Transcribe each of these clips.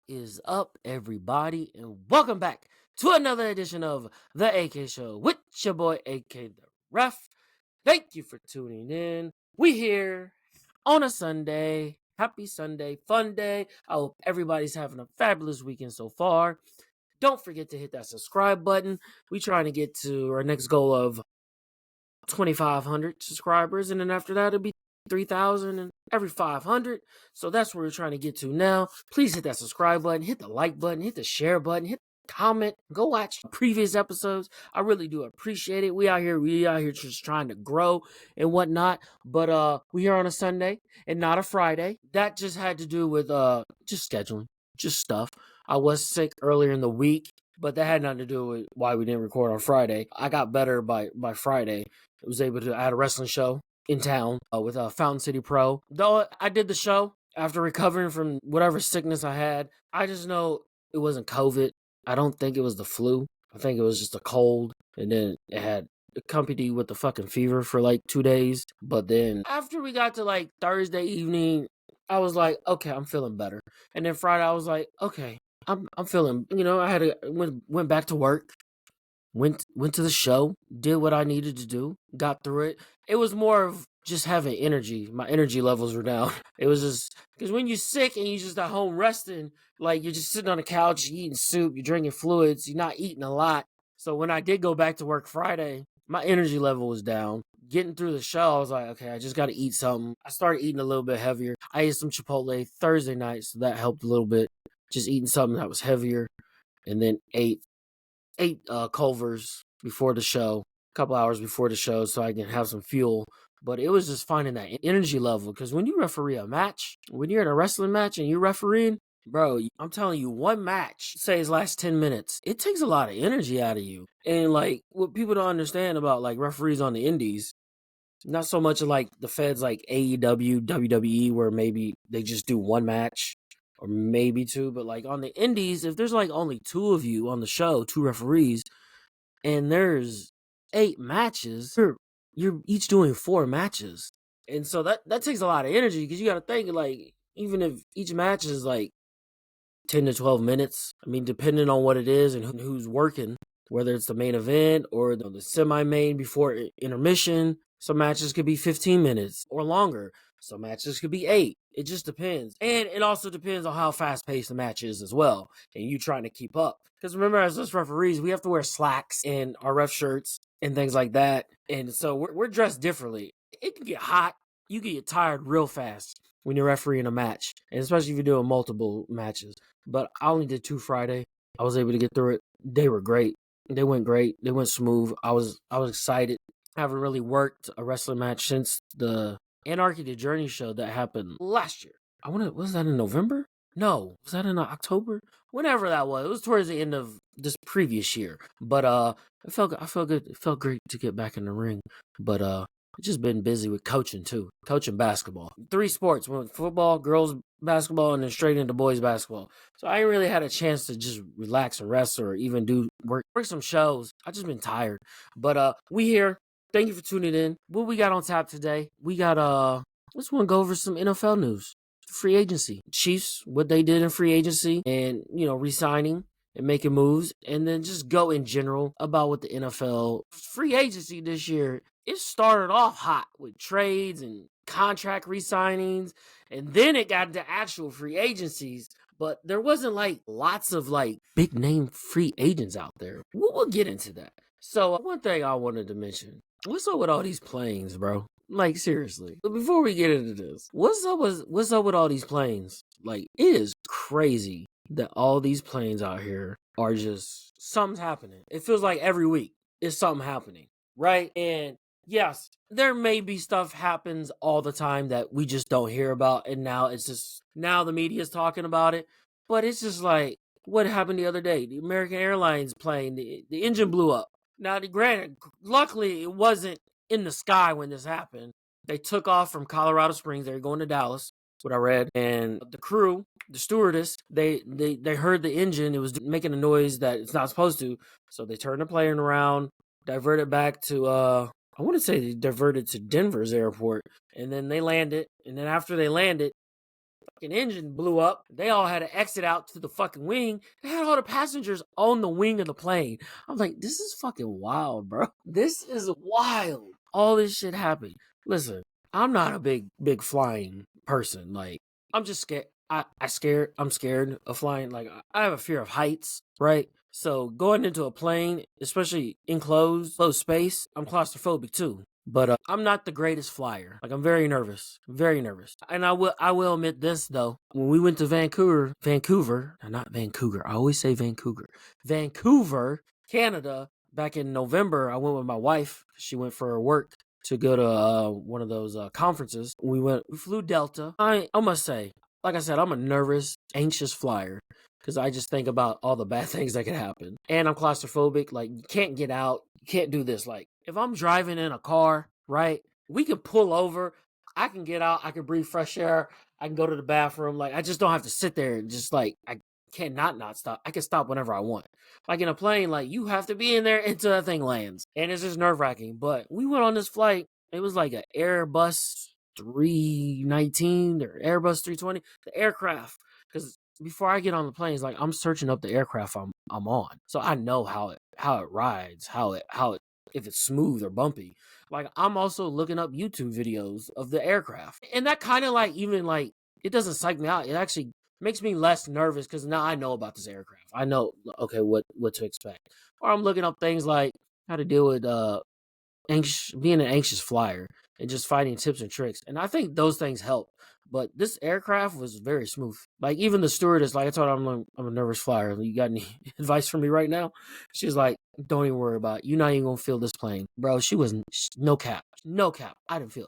is up, everybody, and welcome back to another edition of the AK Show with your boy AK the Ref. Thank you for tuning in. We here on a Sunday. Happy Sunday, fun day. I hope everybody's having a fabulous weekend so far. Don't forget to hit that subscribe button. We trying to get to our next goal of 2,500 subscribers, and then after that it'll be 3,000 and every 500. So that's where we're trying to get to now. Please hit that subscribe button, hit the like button, hit the share button, hit the comment, go watch previous episodes. I really do appreciate it. We out here just trying to grow and whatnot. But we here on a Sunday and not a Friday. That just had to do with just scheduling, just stuff. I was sick earlier in the week, but that had nothing to do with why we didn't record on Friday. I got better by Friday. I was able to add a wrestling show in town with Fountain City Pro. Though I did the show after recovering from whatever sickness I had, I just know it wasn't COVID. I don't think it was the flu. I think it was just a cold. And then it had accompanied with the fucking fever for like 2 days. But then after we got to like Thursday evening, I was like, okay, I'm feeling better. And then Friday, I was like, okay, I'm feeling, I went back to work. Went to the show, did what I needed to do, got through it. It was more of just having energy. My energy levels were down. It was just because when you're sick and you're just at home resting, like you're just sitting on the couch, you're eating soup, you're drinking fluids, you're not eating a lot. So when I did go back to work Friday, my energy level was down. Getting through the show, I was like, okay, I just got to eat something. I started eating a little bit heavier. I ate some Chipotle Thursday night, so that helped a little bit. Just eating something that was heavier, and then ate Culvers before the show, a couple hours before the show, so I can have some fuel. But it was just finding that energy level, because when you referee a match, when you're in a wrestling match and you're refereeing, bro, I'm telling you, one match, say it lasts 10 minutes, it takes a lot of energy out of you. And like, what people don't understand about like referees on the indies, not so much like the feds like AEW, WWE, where maybe they just do one match or maybe two, but like on the indies, if there's like only two of you on the show, two referees, and there's 8 matches, you're each doing 4 matches. And so that takes a lot of energy, because you got to think, like, even if each match is like 10 to 12 minutes, I mean, depending on what it is and who's working, whether it's the main event or the semi-main before intermission, some matches could be 15 minutes or longer. Some matches could be 8. It just depends. And it also depends on how fast-paced the match is as well, and you trying to keep up. Because remember, as us referees, we have to wear slacks and our ref shirts and things like that. And so we're dressed differently. It can get hot. You can get tired real fast when you're refereeing a match, and especially if you're doing multiple matches. But I only did 2 Friday. I was able to get through it. They were great. They went great. They went smooth. I was excited. I haven't really worked a wrestling match since the Anarchy the Journey show that happened last year. Was that in November? No. Was that in October? Whenever that was. It was towards the end of this previous year. But I felt good. It felt great to get back in the ring. But I've just been busy with coaching too. Coaching basketball. 3 sports. Went football, girls basketball, and then straight into boys basketball. So I ain't really had a chance to just relax and rest or even do work some shows. I just been tired. But we here. Thank you for tuning in. What we got on tap today? We got let's want to go over some NFL news. Free agency. Chiefs, what they did in free agency, and resigning and making moves, and then just go in general about what the NFL free agency this year. It started off hot with trades and contract re-signings, and then it got into actual free agencies. But there wasn't like lots of like big name free agents out there. We'll get into that. So one thing I wanted to mention. What's up with all these planes, bro? Like, seriously. But before we get into this, what's up with all these planes? Like, it is crazy that all these planes out here are just something's happening. It feels like every week is something happening, right? And yes, there may be stuff happens all the time that we just don't hear about, and now the media's talking about it. But it's just like, what happened the other day? The American Airlines plane, the engine blew up. Now, granted, luckily it wasn't in the sky when this happened. They took off from Colorado Springs. They were going to Dallas. That's what I read. And the crew, the stewardess, they heard the engine. It was making a noise that it's not supposed to. So they turned the plane around, diverted back to, I want to say they diverted to Denver's airport. And then they landed. And then after they landed, fucking engine blew up. They all had to exit out to the fucking wing. They had all the passengers on the wing of the plane. I'm like, this is fucking wild, bro. This is wild. All this shit happened. Listen, I'm not a big flying person. Like, I'm just scared. I'm scared of flying. Like, I have a fear of heights, right? So going into a plane, especially enclosed, closed space, I'm claustrophobic too. But I'm not the greatest flyer. Like, I'm very nervous, And I will admit this though. When we went to not Vancouver. I always say Vancouver, Canada. Back in November, I went with my wife. She went for her work to go to one of those conferences. We flew Delta. I must say, like I said, I'm a nervous, anxious flyer because I just think about all the bad things that could happen. And I'm claustrophobic. Like, you can't get out. You can't do this. Like, if I'm driving in a car, right, we can pull over. I can get out. I can breathe fresh air. I can go to the bathroom. Like, I just don't have to sit there and just, like, I cannot not stop. I can stop whenever I want. Like, in a plane, like, you have to be in there until that thing lands. And it's just nerve-wracking. But we went on this flight. It was like an Airbus 319 or Airbus 320. The aircraft. Because before I get on the plane, it's like I'm searching up the aircraft I'm on, so I know how it rides, how it if it's smooth or bumpy. Like, I'm also looking up YouTube videos of the aircraft, and that kind of like even like it doesn't psych me out. It actually makes me less nervous because now I know about this aircraft. I know okay what to expect, or I'm looking up things like how to deal with being an anxious flyer and just finding tips and tricks. And I think those things help. But this aircraft was very smooth. Like, even the stewardess, like I told her, I'm a nervous flyer. You got any advice for me right now? She's like, don't even worry about it. You're not even gonna feel this plane, bro. She was no cap. I didn't feel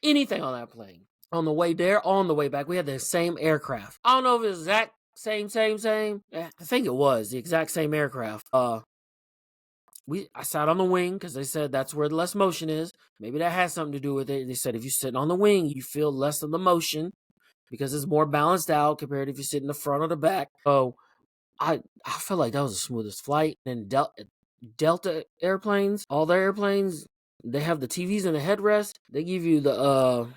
anything on that plane. On the way there, on the way back, we had the same aircraft. I don't know if it's exact same. I think it was the exact same aircraft. I sat on the wing because they said that's where the less motion is. Maybe that has something to do with it. They said if you sit on the wing, you feel less of the motion because it's more balanced out compared to if you sit in the front or the back. So I felt like that was the smoothest flight. And Delta airplanes, all their airplanes, they have the TVs in the headrest. They give you the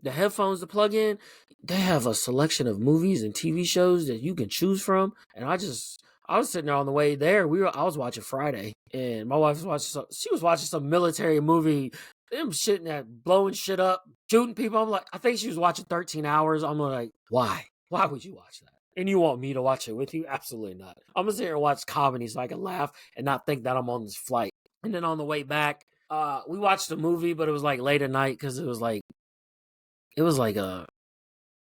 headphones to plug in. They have a selection of movies and TV shows that you can choose from. And I was sitting there on the way there. I was watching Friday, and my wife she was watching some military movie. Them shitting that blowing shit up, shooting people. I'm like, I think she was watching 13 Hours. I'm like, why? Why would you watch that? And you want me to watch it with you? Absolutely not. I'm gonna sit here and watch comedy so I can laugh and not think that I'm on this flight. And then on the way back, we watched a movie, but it was like late at night because it was like a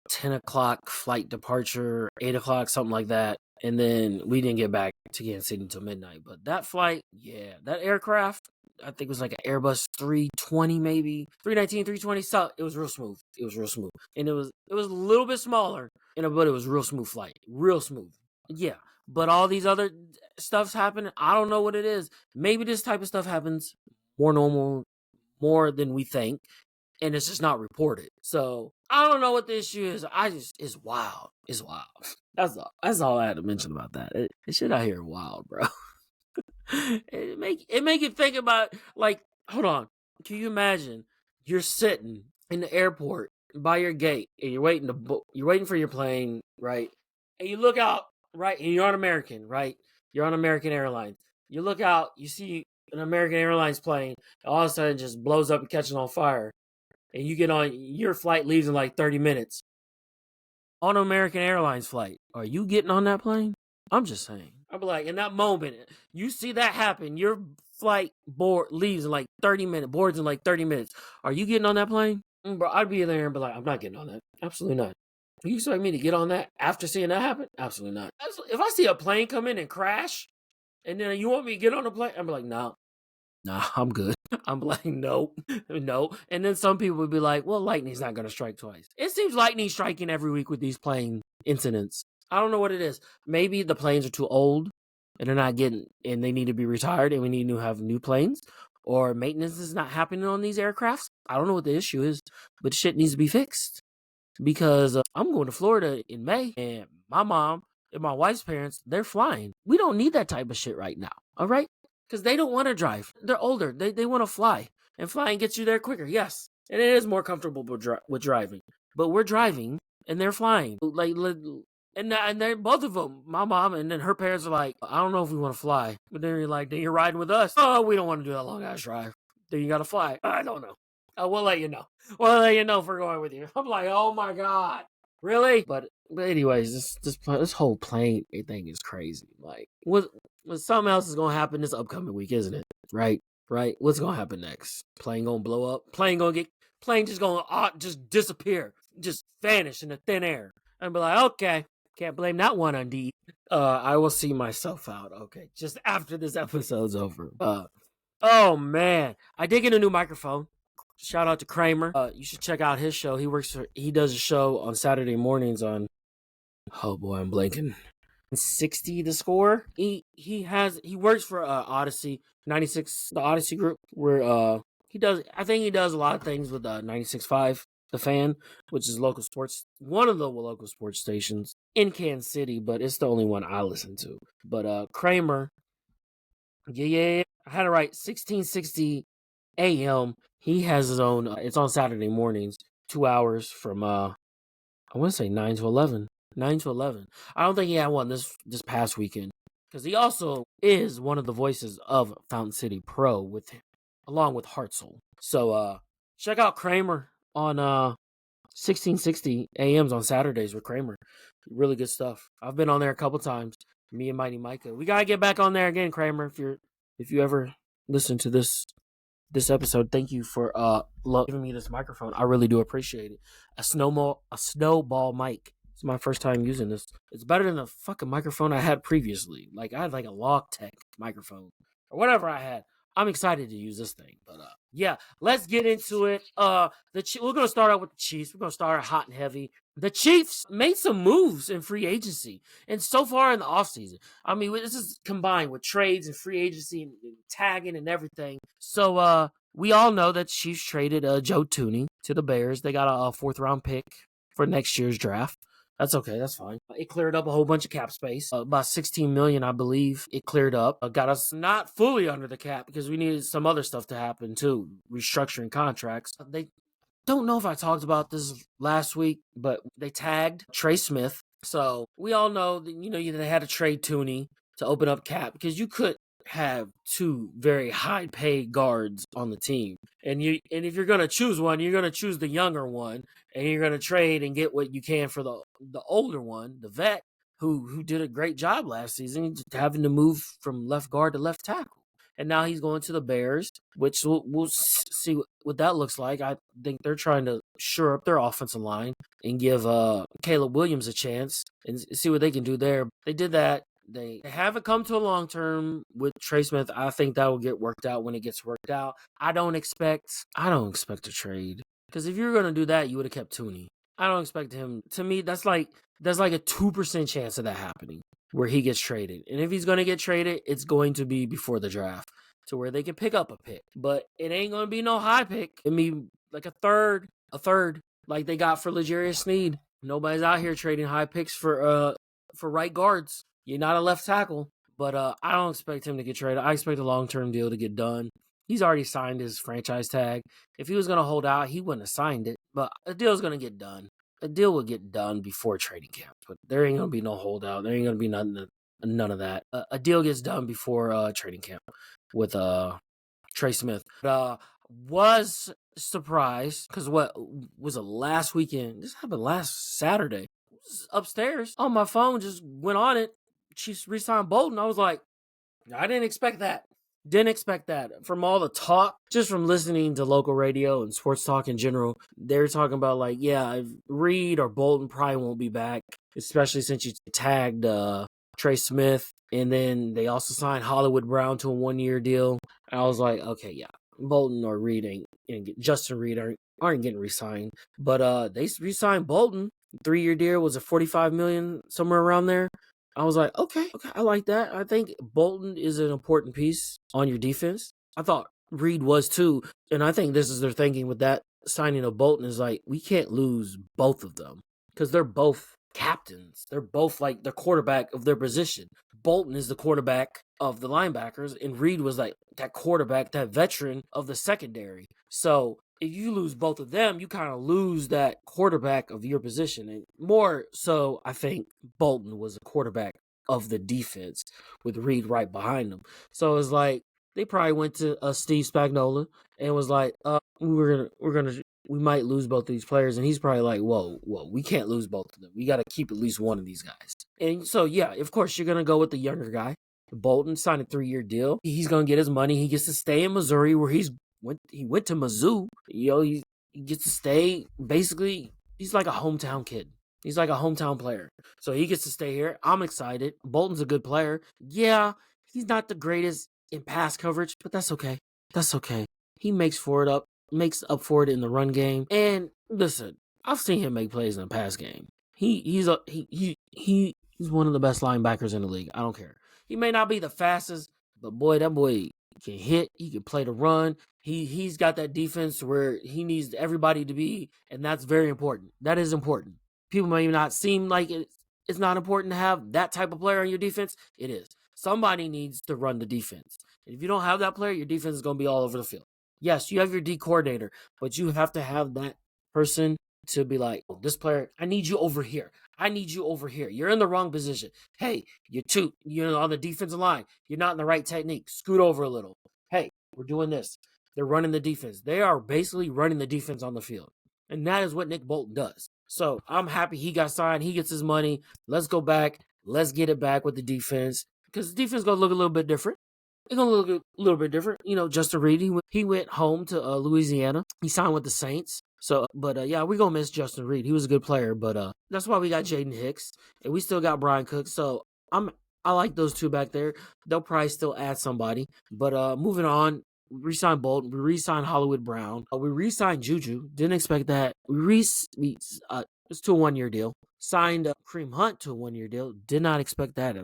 10 o'clock flight departure, 8 o'clock, something like that. And then we didn't get back to Kansas City until midnight. But that flight, yeah, that aircraft, I think it was like an Airbus 320, maybe 319, 320. So it was real smooth. And it was a little bit smaller, but it was real smooth flight. Real smooth. Yeah. But all these other stuff's happening. I don't know what it is. Maybe this type of stuff happens more than we think. And it's just not reported. So I don't know what the issue is. It's wild. It's wild. That's all I had to mention about that. It shit out here wild, bro. it make you think about, like, hold on. Can you imagine you're sitting in the airport by your gate and you're waiting for your plane, right? And you look out, right? And you're on American, right? You're on American Airlines. You look out, you see an American Airlines plane, and all of a sudden it just blows up and catches on fire. And you get on, your flight leaves in like 30 minutes. On an American Airlines flight, are you getting on that plane? I'm just saying. I'd be like, in that moment, you see that happen, your flight leaves in like 30 minutes, boards in like 30 minutes. Are you getting on that plane? Bro, I'd be there and be like, I'm not getting on that. Absolutely not. You expect me to get on that after seeing that happen? Absolutely not. If I see a plane come in and crash, and then you want me to get on the plane, I'd be like, nah, I'm good. I'm like, no. And then some people would be like, well, lightning's not going to strike twice. It seems lightning's striking every week with these plane incidents. I don't know what it is. Maybe the planes are too old and and they need to be retired and we need to have new planes, or maintenance is not happening on these aircrafts. I don't know what the issue is, but shit needs to be fixed because I'm going to Florida in May, and my mom and my wife's parents, they're flying. We don't need that type of shit right now. All right. Because they don't want to drive. They're older. They want to fly. And flying gets you there quicker, yes. And it is more comfortable with driving. But we're driving, and they're flying. And then both of them, my mom and then her parents are like, I don't know if we want to fly. But then you're riding with us. Oh, we don't want to do that long ass drive. Then you got to fly. I don't know. We'll let you know. We'll let you know if we're going with you. I'm like, oh my God. Really? But anyways, this whole plane thing is crazy. Like, what something else is gonna happen this upcoming week, isn't it? Right? What's gonna happen next? Plane gonna blow up? Plane just gonna just disappear, just vanish in the thin air. And be like, okay, can't blame that one on D. I will see myself out. Okay, just after this episode's over. Oh man, I did get a new microphone. Shout out to Kramer. You should check out his show. He does a show on Saturday mornings on, oh boy, I'm blanking. 60 The Score. He works for Odyssey 96, the Odyssey group, where I think he does a lot of things with 96.5 The Fan, which is one of the local sports stations in Kansas City, but it's the only one I listen to. But Kramer, yeah, I had it right, 1660 a.m. He has his own. It's on Saturday mornings, 2 hours from I want to say 9 to 11. 9 to 11. I don't think he had one this past weekend because he also is one of the voices of Fountain City Pro along with Hartzell. So check out Kramer on 1660 a.m.s on Saturdays with Kramer. Really good stuff. I've been on there a couple times. Me and Mighty Micah. We gotta get back on there again, Kramer. If you ever listen to this episode, thank you for giving me this microphone. I really do appreciate it. A snowball mic. It's my first time using this. It's better than the fucking microphone I had previously. Like, I had like a Logitech microphone or whatever I had. I'm excited to use this thing. But yeah, let's get into it. We're gonna start out with the Chiefs. We're gonna start hot and heavy. The Chiefs made some moves in free agency and so far in the offseason. I mean, this is combined with trades and free agency and tagging and everything. So we all know that Chiefs traded Joe Thuney to the Bears. They got a 4th round pick for next year's draft. That's okay. That's fine. It cleared up a whole bunch of cap space. About $16 million, I believe. It cleared up. Got us not fully under the cap because we needed some other stuff to happen too. Restructuring contracts. They don't know if I talked about this last week, but they tagged Trey Smith. So we all know that, they had to trade Thuney to open up cap because you could have 2 very high paid guards on the team. And if you're gonna choose one, you're gonna choose the younger one, and you're gonna trade and get what you can for the older one, the vet, who did a great job last season, just having to move from left guard to left tackle. And now he's going to the Bears, which we'll see what that looks like. I think they're trying to shore up their offensive line and give Caleb Williams a chance and see what they can do there. They did that. They haven't come to a long term with Trey Smith. I think that will get worked out when it gets worked out. I don't expect a trade because if you're gonna do that, you would have kept Thuney. I don't expect him. To me, that's like a 2% chance of that happening where he gets traded. And if he's gonna get traded, it's going to be before the draft to where they can pick up a pick. But it ain't gonna be no high pick. I mean, like a third, like they got for L'Jarius Sneed. Nobody's out here trading high picks for right guards. You're not a left tackle, but I don't expect him to get traded. I expect a long-term deal to get done. He's already signed his franchise tag. If he was going to hold out, he wouldn't have signed it, but a deal's going to get done. A deal will get done before trading camp, but there ain't going to be no holdout. There ain't going to be none of that. A deal gets done before trading camp with Trey Smith. Was surprised because what was it last weekend? This happened last Saturday. Upstairs on my phone, just went on it. Chiefs re-signed Bolton. I was like, I didn't expect that. Didn't expect that. From all the talk, just from listening to local radio and sports talk in general, they're talking about like, yeah, Reed or Bolton probably won't be back, especially since you tagged Trey Smith. And then they also signed Hollywood Brown to a 1-year deal. And I was like, okay, yeah, Bolton or Reed Justin Reed aren't getting re-signed. But they re-signed Bolton. 3-year deal was a $45 million, somewhere around there. I was like, okay, I like that. I think Bolton is an important piece on your defense. I thought Reed was too, and I think this is their thinking with that signing of Bolton is like, we can't lose both of them because they're both captains. They're both like the quarterback of their position. Bolton is the quarterback of the linebackers, and Reed was like that quarterback, that veteran of the secondary. So if you lose both of them, you kind of lose that quarterback of your position. And more so, I think Bolton was a quarterback of the defense with Reed right behind him. So it's like they probably went to Steve Spagnuolo and was like, we might lose both of these players. And he's probably like, whoa, we can't lose both of them. We got to keep at least one of these guys. And so, yeah, of course, you're going to go with the younger guy. Bolton signed a 3-year deal. He's going to get his money. He gets to stay in Missouri where he went to Mizzou. He gets to stay. Basically, he's like a hometown kid. He's like a hometown player. So he gets to stay here. I'm excited. Bolton's a good player. Yeah, he's not the greatest in pass coverage, but that's okay. That's okay. He makes up for it in the run game. And listen, I've seen him make plays in the pass game. He's one of the best linebackers in the league. I don't care. He may not be the fastest, but boy, that boy can hit. He can play the run. He's got that defense where he needs everybody to be, and that's very important. That is important. People may not seem like it's not important to have that type of player on your defense. It is. Somebody needs to run the defense. If you don't have that player, your defense is going to be all over the field. Yes, you have your D coordinator, but you have to have that person to be like, oh, this player, I need you over here. I need you over here. You're in the wrong position. Hey, you're on the defensive line. You're not in the right technique. Scoot over a little. Hey, we're doing this. They're running the defense. They are basically running the defense on the field. And that is what Nick Bolton does. So I'm happy he got signed. He gets his money. Let's go back. Let's get it back with the defense. Because the defense is going to look a little bit different. It's going to look a little bit different. Justin Reed, he went home to Louisiana. He signed with the Saints. So, but yeah, we're going to miss Justin Reed. He was a good player, but that's why we got Jaden Hicks. And we still got Brian Cook. So I like those two back there. They'll probably still add somebody. But moving on, we re-signed Bolton. We re-signed Hollywood Brown. We re-signed Juju. Didn't expect that. It's to a 1-year deal. Signed Kareem Hunt to a 1-year deal. Did not expect that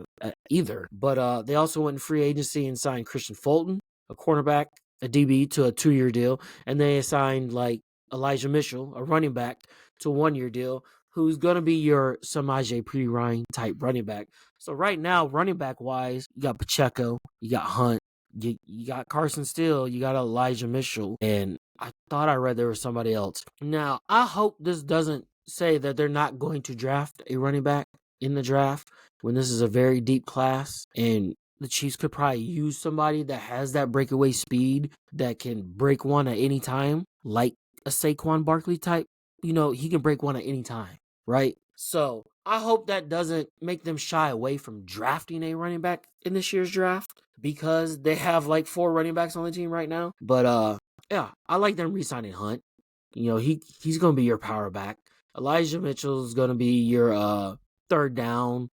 either. But they also went in free agency and signed Christian Fulton, a cornerback, a DB, to a 2-year deal. And they signed like Elijah Mitchell, a running back, to a 1-year deal, who's going to be your Samaje Perine type running back. So right now, running back wise, you got Pacheco, you got Hunt, you got Carson Steele, you got Elijah Mitchell, and I thought I read there was somebody else. Now, I hope this doesn't say that they're not going to draft a running back in the draft when this is a very deep class, and the Chiefs could probably use somebody that has that breakaway speed that can break one at any time, like a Saquon Barkley type. He can break one at any time, right? So I hope that doesn't make them shy away from drafting a running back in this year's draft, because they have like 4 running backs on the team right now. But yeah, I like them re-signing Hunt. He's going to be your power back. Elijah Mitchell is going to be your third down,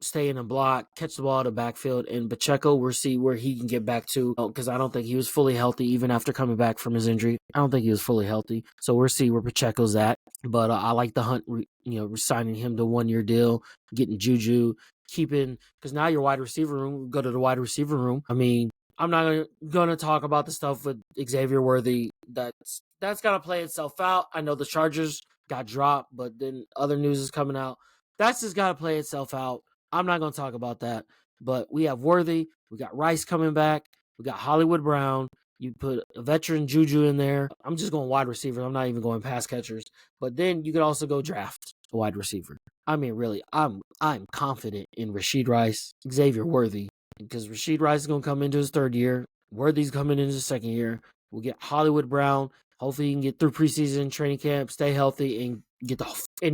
stay in the block, catch the ball out of the backfield. And Pacheco, we'll see where he can get back to, because I don't think he was fully healthy even after coming back from his injury. I don't think he was fully healthy. So we'll see where Pacheco's at. But I like the Hunt, signing him to 1-year deal, getting Juju, because now your wide receiver room, go to the wide receiver room. I mean, I'm not going to talk about the stuff with Xavier Worthy. That's got to play itself out. I know the Chargers got dropped, but then other news is coming out. That's just got to play itself out. I'm not going to talk about that. But we have Worthy. We got Rice coming back. We got Hollywood Brown. You put a veteran Juju in there. I'm just going wide receiver. I'm not even going pass catchers. But then you could also go draft a wide receiver. I mean, really, I'm confident in Rashid Rice, Xavier Worthy, because Rashid Rice is going to come into his 3rd year. Worthy's coming into his 2nd year. We'll get Hollywood Brown. Hopefully he can get through preseason training camp, stay healthy, and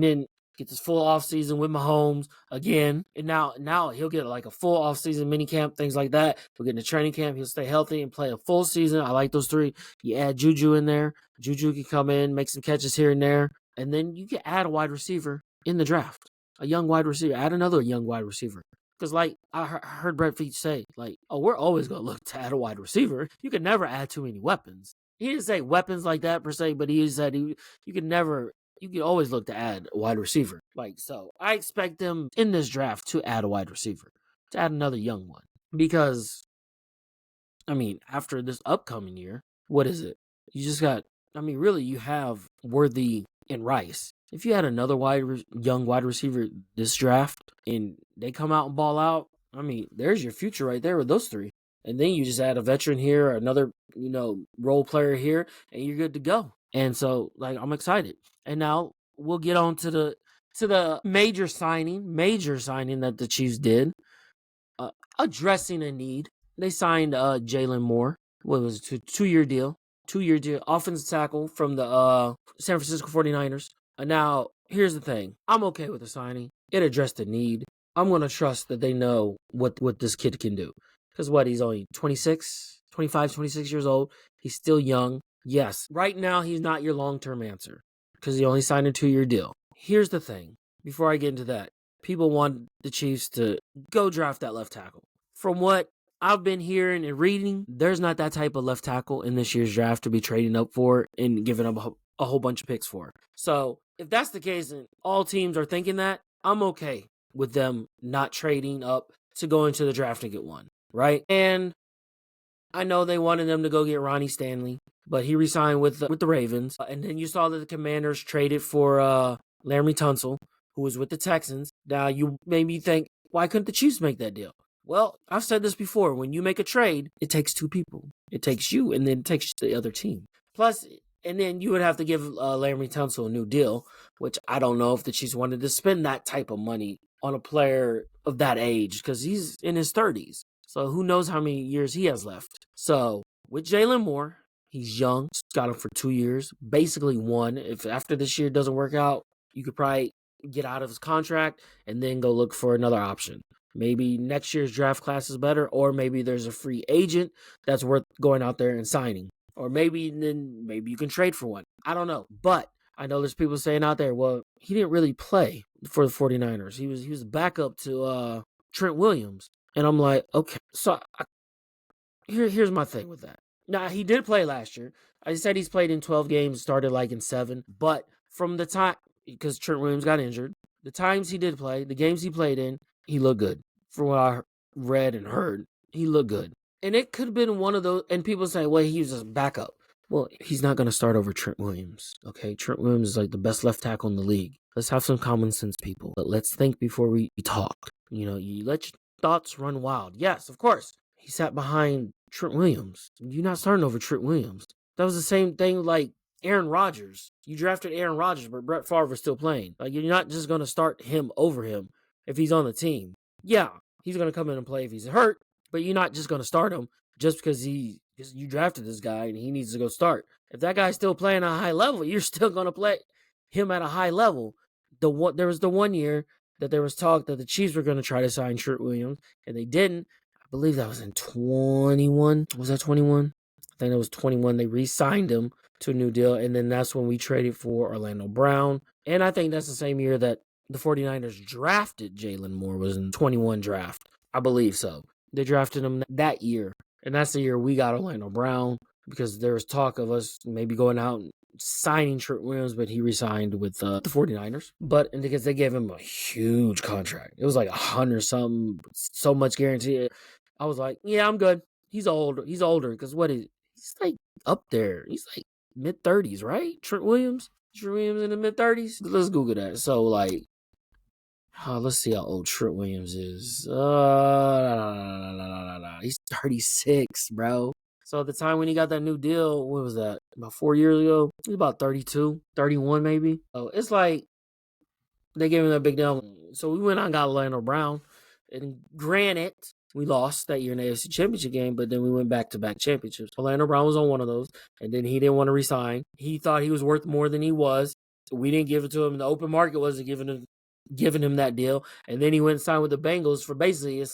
then get this full offseason with Mahomes again. And now he'll get like a full offseason mini camp, things like that. We'll get into training camp. He'll stay healthy and play a full season. I like those 3. You add Juju in there. Juju can come in, make some catches here and there. And then you can add a wide receiver in the draft. A young wide receiver. Add another young wide receiver. Because, like, I heard Brett Veach say, like, oh, we're always going to look to add a wide receiver. You can never add too many weapons. He didn't say weapons like that per se, but he said you can always look to add a wide receiver. Like, so I expect them in this draft to add a wide receiver, to add another young one. Because, I mean, after this upcoming year, what is it? Really, you have Worthy and Rice. If you had another young wide receiver this draft and they come out and ball out, I mean, there's your future right there with those 3. And then you just add a veteran here, another, role player here, and you're good to go. And so, like, I'm excited. And now we'll get on to the major signing that the Chiefs did, addressing a need. They signed Jalen Moore. What was it? Two-year deal. 2-year deal. Offensive tackle from the San Francisco 49ers. Now, here's the thing. I'm okay with the signing. It addressed a need. I'm going to trust that they know what this kid can do. Because he's only 25, 26 years old. He's still young. Yes, right now he's not your long-term answer because he only signed a 2-year deal. Here's the thing. Before I get into that, people want the Chiefs to go draft that left tackle. From what I've been hearing and reading, there's not that type of left tackle in this year's draft to be trading up for and giving up a whole bunch of picks for. So if that's the case and all teams are thinking that, I'm okay with them not trading up to go into the draft and get one, right? And I know they wanted them to go get Ronnie Stanley, but he re-signed with the Ravens. And then you saw that the Commanders traded for Laramie Tunsil, who was with the Texans. Now, you maybe think, why couldn't the Chiefs make that deal? Well, I've said this before. When you make a trade, it takes two people. It takes you, and then it takes the other team. Plus, and then you would have to give Laramie Tunsil a new deal, which I don't know if the Chiefs wanted to spend that type of money on a player of that age because he's in his 30s. So who knows how many years he has left. So with Jalen Moore, he's young. Got him for 2 years, basically one. If after this year doesn't work out, you could probably get out of his contract and then go look for another option. Maybe next year's draft class is better, or maybe there's a free agent that's worth going out there and signing. Or maybe you can trade for one. I don't know. But I know there's people saying out there, well, he didn't really play for the 49ers. He was backup to Trent Williams. And I'm like, okay. So here's my thing with that. Now, he did play last year. I said he's played in 12 games, started like in 7. But from the time, because Trent Williams got injured, the times he did play, the games he played in, he looked good. From what I read and heard, he looked good. And it could have been one of those, and people say, well, he was a backup. Well, he's not going to start over Trent Williams, okay? Trent Williams is like the best left tackle in the league. Let's have some common sense, people. But let's think before we talk. You let your thoughts run wild. Yes, of course. He sat behind Trent Williams. You're not starting over Trent Williams. That was the same thing like Aaron Rodgers. You drafted Aaron Rodgers, but Brett Favre was still playing. Like, you're not just going to start him over him if he's on the team. Yeah, he's going to come in and play if he's hurt, but you're not just going to start him just because you drafted this guy and he needs to go start. If that guy's still playing at a high level, you're still going to play him at a high level. There was the 1 year that there was talk that the Chiefs were going to try to sign Trent Williams, and they didn't. I believe that was in 21. Was that 21? I think that was 21. They re-signed him to a new deal, and then that's when we traded for Orlando Brown. And I think that's the same year that the 49ers drafted Jalen Moore, was in 21 draft. I believe so. They drafted him that year, and that's the year we got Orlando Brown, because there was talk of us maybe going out and signing Trent Williams, but he re-signed with the 49ers. But because they gave him a huge contract. It was like 100-something, so much guarantee. I was like, yeah, I'm good. He's older because he's like up there. He's like mid-30s, right? Trent Williams in the mid-30s. Let's Google that. So like, let's see how old Trent Williams is. He's 36, bro. So at the time when he got that new deal, what was that? About 4 years ago? He was about 32, 31 maybe. So it's like they gave him that big deal. So we went out and got Orlando Brown. And granted, we lost that year in the AFC Championship game, but then we went back-to-back championships. Orlando Brown was on one of those, and then he didn't want to resign. He thought he was worth more than he was. So we didn't give it to him. The open market wasn't giving him that deal. And then he went and signed with the Bengals for basically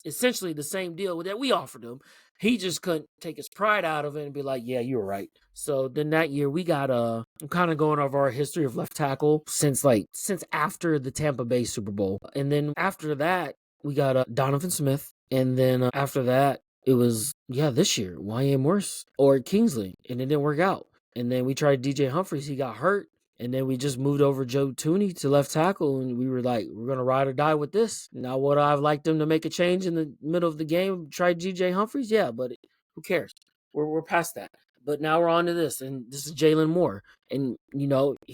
essentially the same deal that we offered him. He just couldn't take his pride out of it and be like, yeah, you were right. So then that year we got I'm kind of going over our history of left tackle since after the Tampa Bay Super Bowl. And then after that, we got Donovan Smith. And then after that, it was, this year, Y.A. Morris or Kingsley. And it didn't work out. And then we tried DJ Humphries. He got hurt. And then we just moved over Joe Tooney to left tackle, and we were like, we're going to ride or die with this. Now, would I have liked them to make a change in the middle of the game, try DJ Humphries? Yeah, but who cares? We're past that. But now we're on to this, and this is Jalen Moore. And, he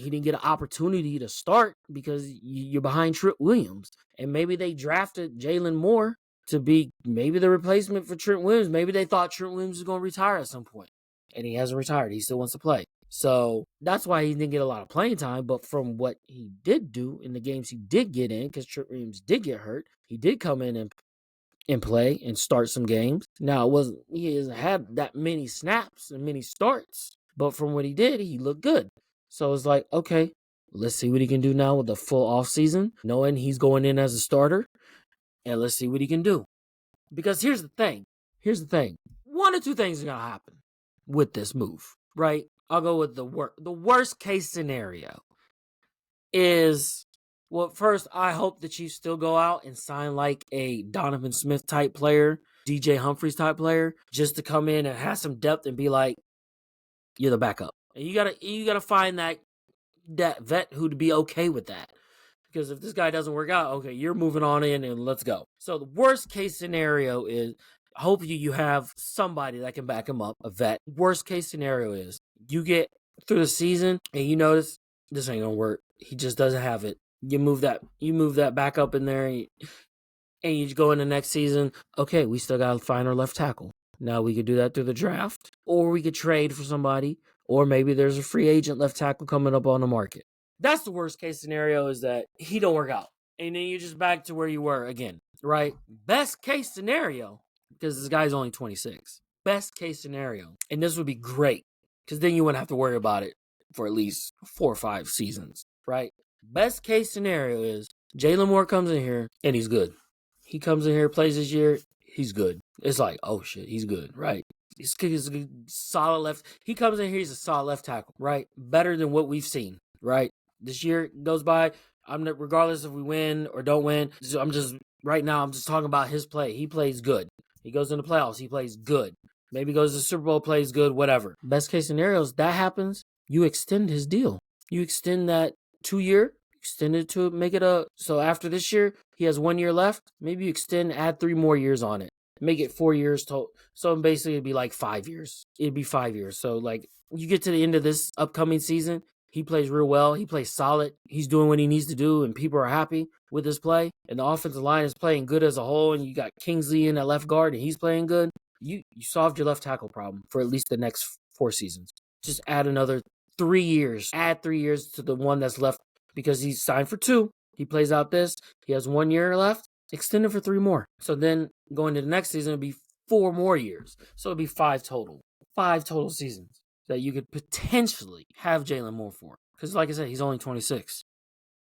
didn't get an opportunity to start because you're behind Trent Williams. And maybe they drafted Jalen Moore to be maybe the replacement for Trent Williams. Maybe they thought Trent Williams was going to retire at some point, and he hasn't retired. He still wants to play. So that's why he didn't get a lot of playing time. But from what he did do in the games he did get in, because Trent Williams did get hurt, he did come in and play and start some games. Now, he hasn't had that many snaps and many starts, but from what he did, he looked good. So it's like, okay, let's see what he can do now with the full offseason, knowing he's going in as a starter, and let's see what he can do. Because here's the thing. One or two things are going to happen with this move, right? I'll go with the worst case scenario is, well, first, I hope the Chiefs still go out and sign like a Donovan Smith type player, DJ Humphries type player, just to come in and have some depth and be like, you're the backup. And you gotta find that vet who'd be okay with that. Because if this guy doesn't work out, okay, you're moving on in and let's go. So the worst case scenario is, hopefully you have somebody that can back him up, a vet. Worst case scenario is you get through the season and you notice this ain't gonna work. He just doesn't have it. You move that back up in there and you go into next season. Okay, we still gotta find our left tackle. Now we could do that through the draft, or we could trade for somebody, or maybe there's a free agent left tackle coming up on the market. That's the worst case scenario, is that he don't work out. And then you're just back to where you were again, right? Best case scenario, because this guy's only 26. Best case scenario. And this would be great, because then you wouldn't have to worry about it for at least 4 or 5 seasons, right? Best case scenario is Jalen Moore comes in here and he's good. He comes in here, plays this year, he's good. It's like, oh shit, he's good, right? He's a solid left. He comes in here, he's a solid left tackle, right? Better than what we've seen, right? This year goes by. Regardless if we win or don't win. I'm just talking about his play. He plays good. He goes into playoffs. He plays good. Maybe goes to the Super Bowl, plays good, whatever. Best case scenarios, that happens. You extend his deal. You extend that 2-year. Extend it to make it so after this year, he has 1 year left. Maybe you add 3 more years on it. Make it 4 years total. So basically it'd be like 5 years. It'd be 5 years. So like you get to the end of this upcoming season, he plays real well. He plays solid. He's doing what he needs to do, and people are happy with his play. And the offensive line is playing good as a whole, and you got Kingsley in at left guard, and he's playing good. You solved your left tackle problem for at least the next 4 seasons. Just add another 3 years. Add 3 years to the one that's left, because he's signed for 2. He plays out this. He has 1 year left. Extend it for 3 more. So then going to the next season, it'll be 4 more years. So it'll be 5 total. 5 total seasons that you could potentially have Jalen Moore for. Because like I said, he's only 26.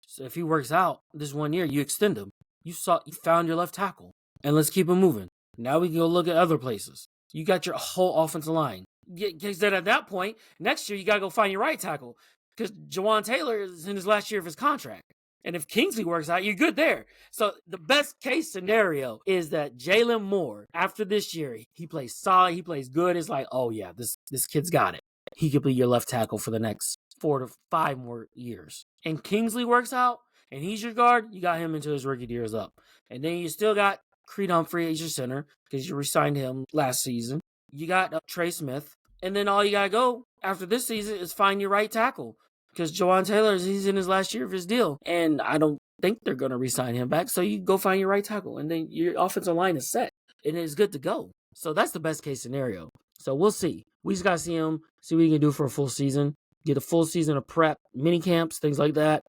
So if he works out this 1 year, you extend him. You found your left tackle. And let's keep him moving. Now we can go look at other places. You got your whole offensive line. Because then at that point, next year, you got to go find your right tackle. Because Jawan Taylor is in his last year of his contract. And if Kingsley works out, you're good there. So the best case scenario is that Jalen Moore, after this year, he plays solid, he plays good. It's like, oh yeah, this kid's got it. He could be your left tackle for the next 4 to 5 more years. And Kingsley works out, and he's your guard, you got him until his rookie year is up. And then you still got Creed Humphrey as your center, because you re-signed him last season. You got Trey Smith. And then all you got to go after this season is find your right tackle. Because Jawan Taylor, he's in his last year of his deal. And I don't think they're going to re-sign him back. So you go find your right tackle. And then your offensive line is set. And it's good to go. So that's the best case scenario. So we'll see. We just got to see him, see what he can do for a full season. Get a full season of prep, mini camps, things like that.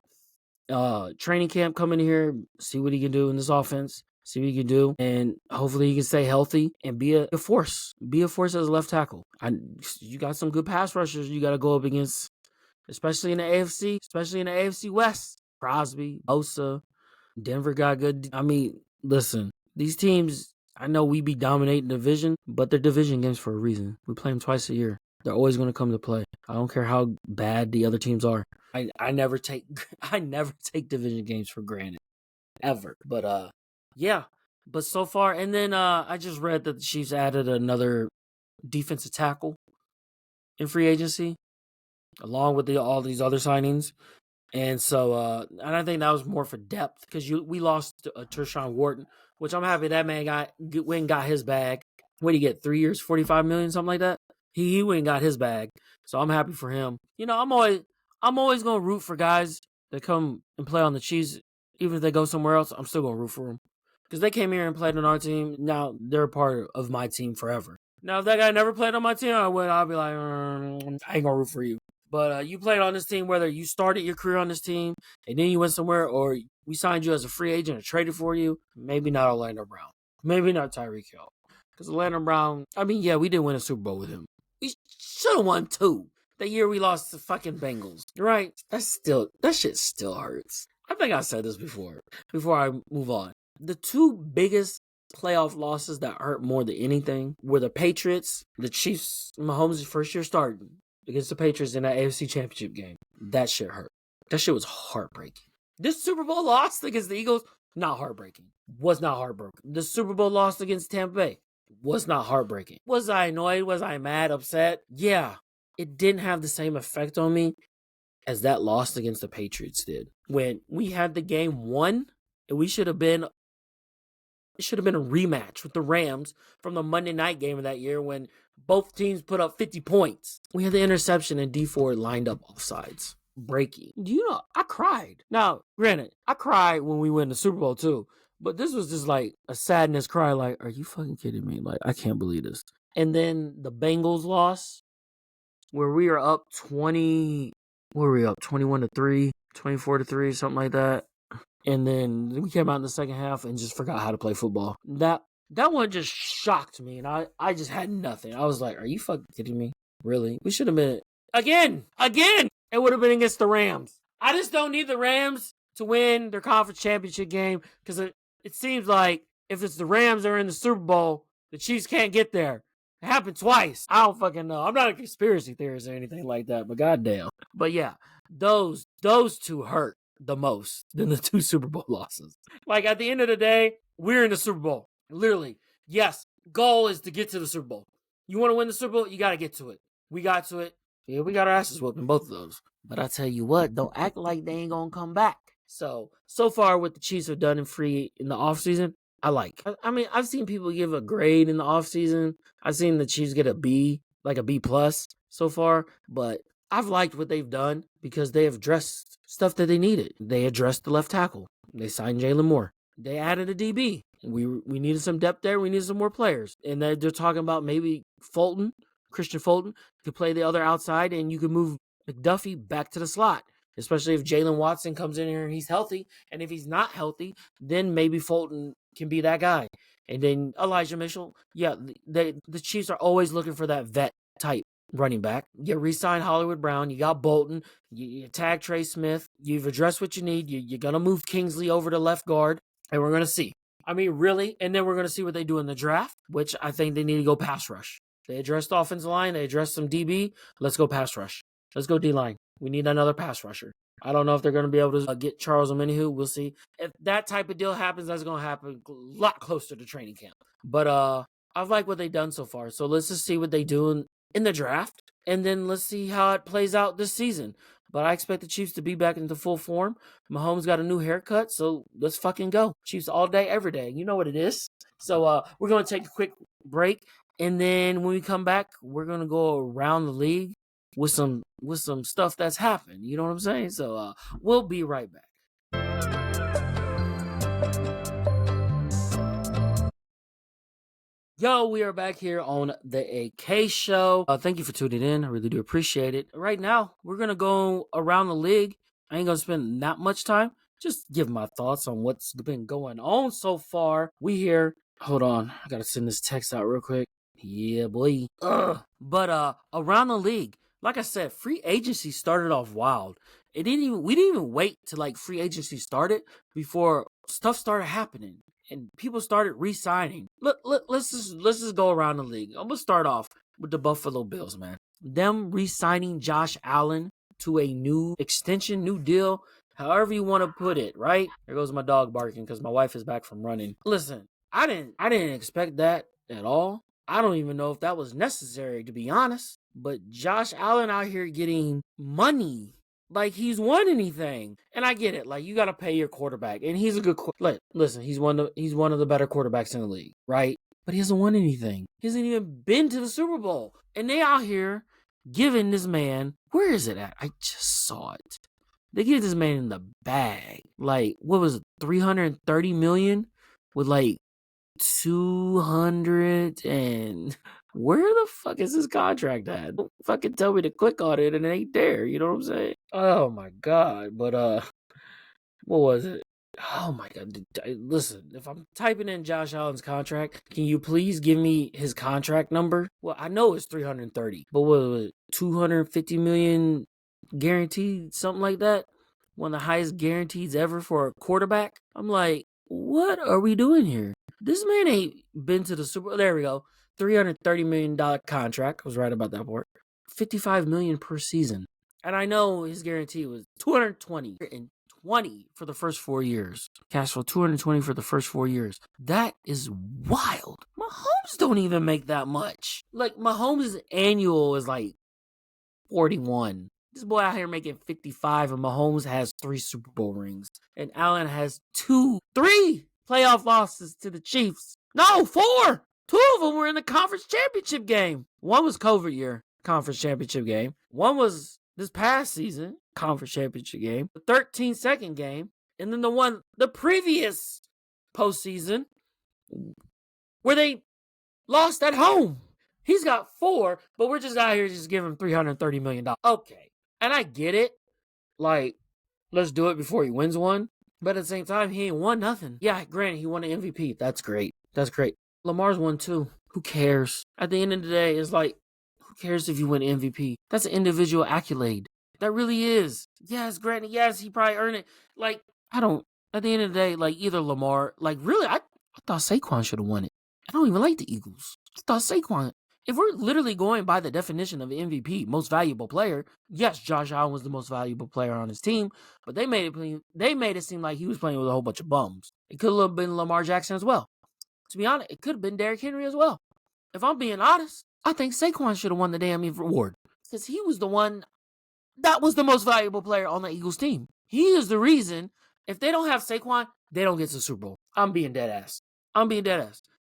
Training camp coming here, see what he can do in this offense. See what he can do, and hopefully he can stay healthy and be a force. Be a force as a left tackle. You got some good pass rushers you got to go up against, especially in the AFC West. Crosby, Bosa, Denver got good. I mean, listen, these teams, I know we be dominating the division, but they're division games for a reason. We play them twice a year. They're always going to come to play. I don't care how bad the other teams are. I never take division games for granted, ever. But yeah, but so far, and then I just read that the Chiefs added another defensive tackle in free agency, along with all these other signings. And so, and I think that was more for depth, because we lost Tershawn Wharton, which I'm happy that man went and got his bag. What did he get? 3 years, $45 million, something like that. He went and got his bag, so I'm happy for him. You know, I'm always gonna root for guys that come and play on the Chiefs, even if they go somewhere else. I'm still gonna root for them, because they came here and played on our team. Now they're a part of my team forever. Now, if that guy never played on my team, I'll be like, I ain't gonna root for you. But you played on this team, whether you started your career on this team and then you went somewhere, or we signed you as a free agent and traded for you. Maybe not Orlando Brown. Maybe not Tyreek Hill. Because Orlando Brown, I mean, yeah, we did win a Super Bowl with him. We should have won 2. The year we lost to fucking Bengals. Right? That shit still hurts. I think I said this before I move on. The 2 biggest playoff losses that hurt more than anything were the Patriots, the Chiefs, Mahomes' first year starting against the Patriots in that AFC Championship game. That shit hurt. That shit was heartbreaking. This Super Bowl loss against the Eagles, not heartbreaking. Was not heartbreaking. The Super Bowl loss against Tampa Bay was not heartbreaking. Was I annoyed? Was I mad, upset? Yeah. It didn't have the same effect on me as that loss against the Patriots did. When we had the game won, and it should have been a rematch with the Rams from the Monday night game of that year when both teams put up 50 points. We had the interception and D Ford lined up offsides. Breaking. Do you know, I cried. Now, granted, I cried when we win the Super Bowl too, but this was just like a sadness cry, like, are you fucking kidding me? Like, I can't believe this. And then the Bengals loss, where we are up 21-3, 24-3, something like that. And then we came out in the second half and just forgot how to play football. That one just shocked me, and I just had nothing. I was like, are you fucking kidding me? Really? We should have been again. It would have been against the Rams. I just don't need the Rams to win their conference championship game, because it seems like if it's the Rams that are in the Super Bowl, the Chiefs can't get there. It happened twice. I don't fucking know. I'm not a conspiracy theorist or anything like that, but goddamn. But yeah, those 2 hurt the most than the 2 Super Bowl losses. Like, at the end of the day, we're in the Super Bowl. Literally. Yes, goal is to get to the Super Bowl. You want to win the Super Bowl, you got to get to it. We got to it. Yeah, we got our asses whooped in both of those. But I tell you what, don't act like they ain't going to come back. So far what the Chiefs have done in the offseason, I like. I mean, I've seen people give a grade in the offseason. I've seen the Chiefs get a B, like a B+ so far. But I've liked what they've done because they have addressed stuff that they needed. They addressed the left tackle. They signed Jalen Moore. They added a DB. We needed some depth there. We needed some more players. And they're talking about maybe Christian Fulton could play the other outside, and you could move McDuffie back to the slot, especially if Jalen Watson comes in here and he's healthy. And if he's not healthy, then maybe Fulton can be that guy. And then Elijah Mitchell. Yeah, the Chiefs are always looking for that vet type running back. You re-signed Hollywood Brown. You got Bolton. You tag Trey Smith. You've addressed what you need. You're going to move Kingsley over to left guard, and we're going to see. I mean, really? And then we're going to see what they do in the draft, which I think they need to go pass rush. They addressed the offensive line. They addressed some DB. Let's go pass rush. Let's go D-line. We need another pass rusher. I don't know if they're going to be able to get Charles Omenihu. We'll see. If that type of deal happens, that's going to happen a lot closer to training camp. But I've liked what they've done so far. So let's just see what they do in the draft. And then let's see how it plays out this season. But I expect the Chiefs to be back into full form. Mahomes got a new haircut, so let's fucking go. Chiefs all day, every day. You know what it is. So we're going to take a quick break. And then when we come back, we're going to go around the league with some stuff that's happened. You know what I'm saying? So we'll be right back. Yo, we are back here on the AK Show. Thank you for tuning in. I really do appreciate it. Right now, we're going to go around the league. I ain't going to spend that much time. Just give my thoughts on what's been going on so far. We here. Hold on. I got to send this text out real quick. Yeah, boy. But around the league, like I said, free agency started off wild. We didn't even wait till like free agency started before stuff started happening and people started re-signing. Let's just go around the league. I'm gonna start off with the Buffalo Bills, man. Them re-signing Josh Allen to a new extension, new deal, however you want to put it, right? There goes my dog barking because my wife is back from running. Listen, I didn't expect that at all. I don't even know if that was necessary, to be honest. But Josh Allen out here getting money like he's won anything. And I get it. Like, you got to pay your quarterback. And he's a good listen, he's one of the better quarterbacks in the league, right? But he hasn't won anything. He hasn't even been to the Super Bowl. And they out here giving this man, where is it at? I just saw it. They give this man in the bag. Like, what was it? $330 million with like 200 and where the fuck is this contract at? Don't fucking tell me to click on it and it ain't there. You know what I'm saying? Oh my god. But what was it? Oh my god. Listen, if I'm typing in Josh Allen's contract, can you please give me his contract number? Well, I know it's 330, but what was it? 250 million guaranteed, something like that? One of the highest guarantees ever for a quarterback? I'm like, what are we doing here? This man ain't been to the Super Bowl. There we go. $330 million contract. I was right about that part. $55 million per season. And I know his guarantee was 220 for the first 4 years. Cash flow 220 for the first 4 years. That is wild. Mahomes don't even make that much. Like Mahomes' annual is like 41. This boy out here making 55 and Mahomes has 3 Super Bowl rings. And Allen has 3 playoff losses to the Chiefs. No, 4! 2 of them were in the conference championship game. One was COVID year, conference championship game. One was this past season, conference championship game. The 13-second game. And then the previous postseason where they lost at home. He's got 4, but we're just out here just giving him $330 million. Okay. And I get it. Like, let's do it before he wins one. But at the same time, he ain't won nothing. Yeah, granted, he won an MVP. That's great. That's great. Lamar's won too. Who cares? At the end of the day, it's like, who cares if you win MVP? That's an individual accolade. That really is. Yes, granted, yes, he probably earned it. Like, I don't, at the end of the day, like, either Lamar, like, really, I thought Saquon should have won it. I don't even like the Eagles. I thought Saquon, if we're literally going by the definition of MVP, most valuable player, yes, Josh Allen was the most valuable player on his team, but they made it seem like he was playing with a whole bunch of bums. It could have been Lamar Jackson as well. To be honest, it could have been Derrick Henry as well. If I'm being honest, I think Saquon should have won the damn award because he was the one that was the most valuable player on the Eagles team. He is the reason. If they don't have Saquon, they don't get to the Super Bowl. I'm being dead ass.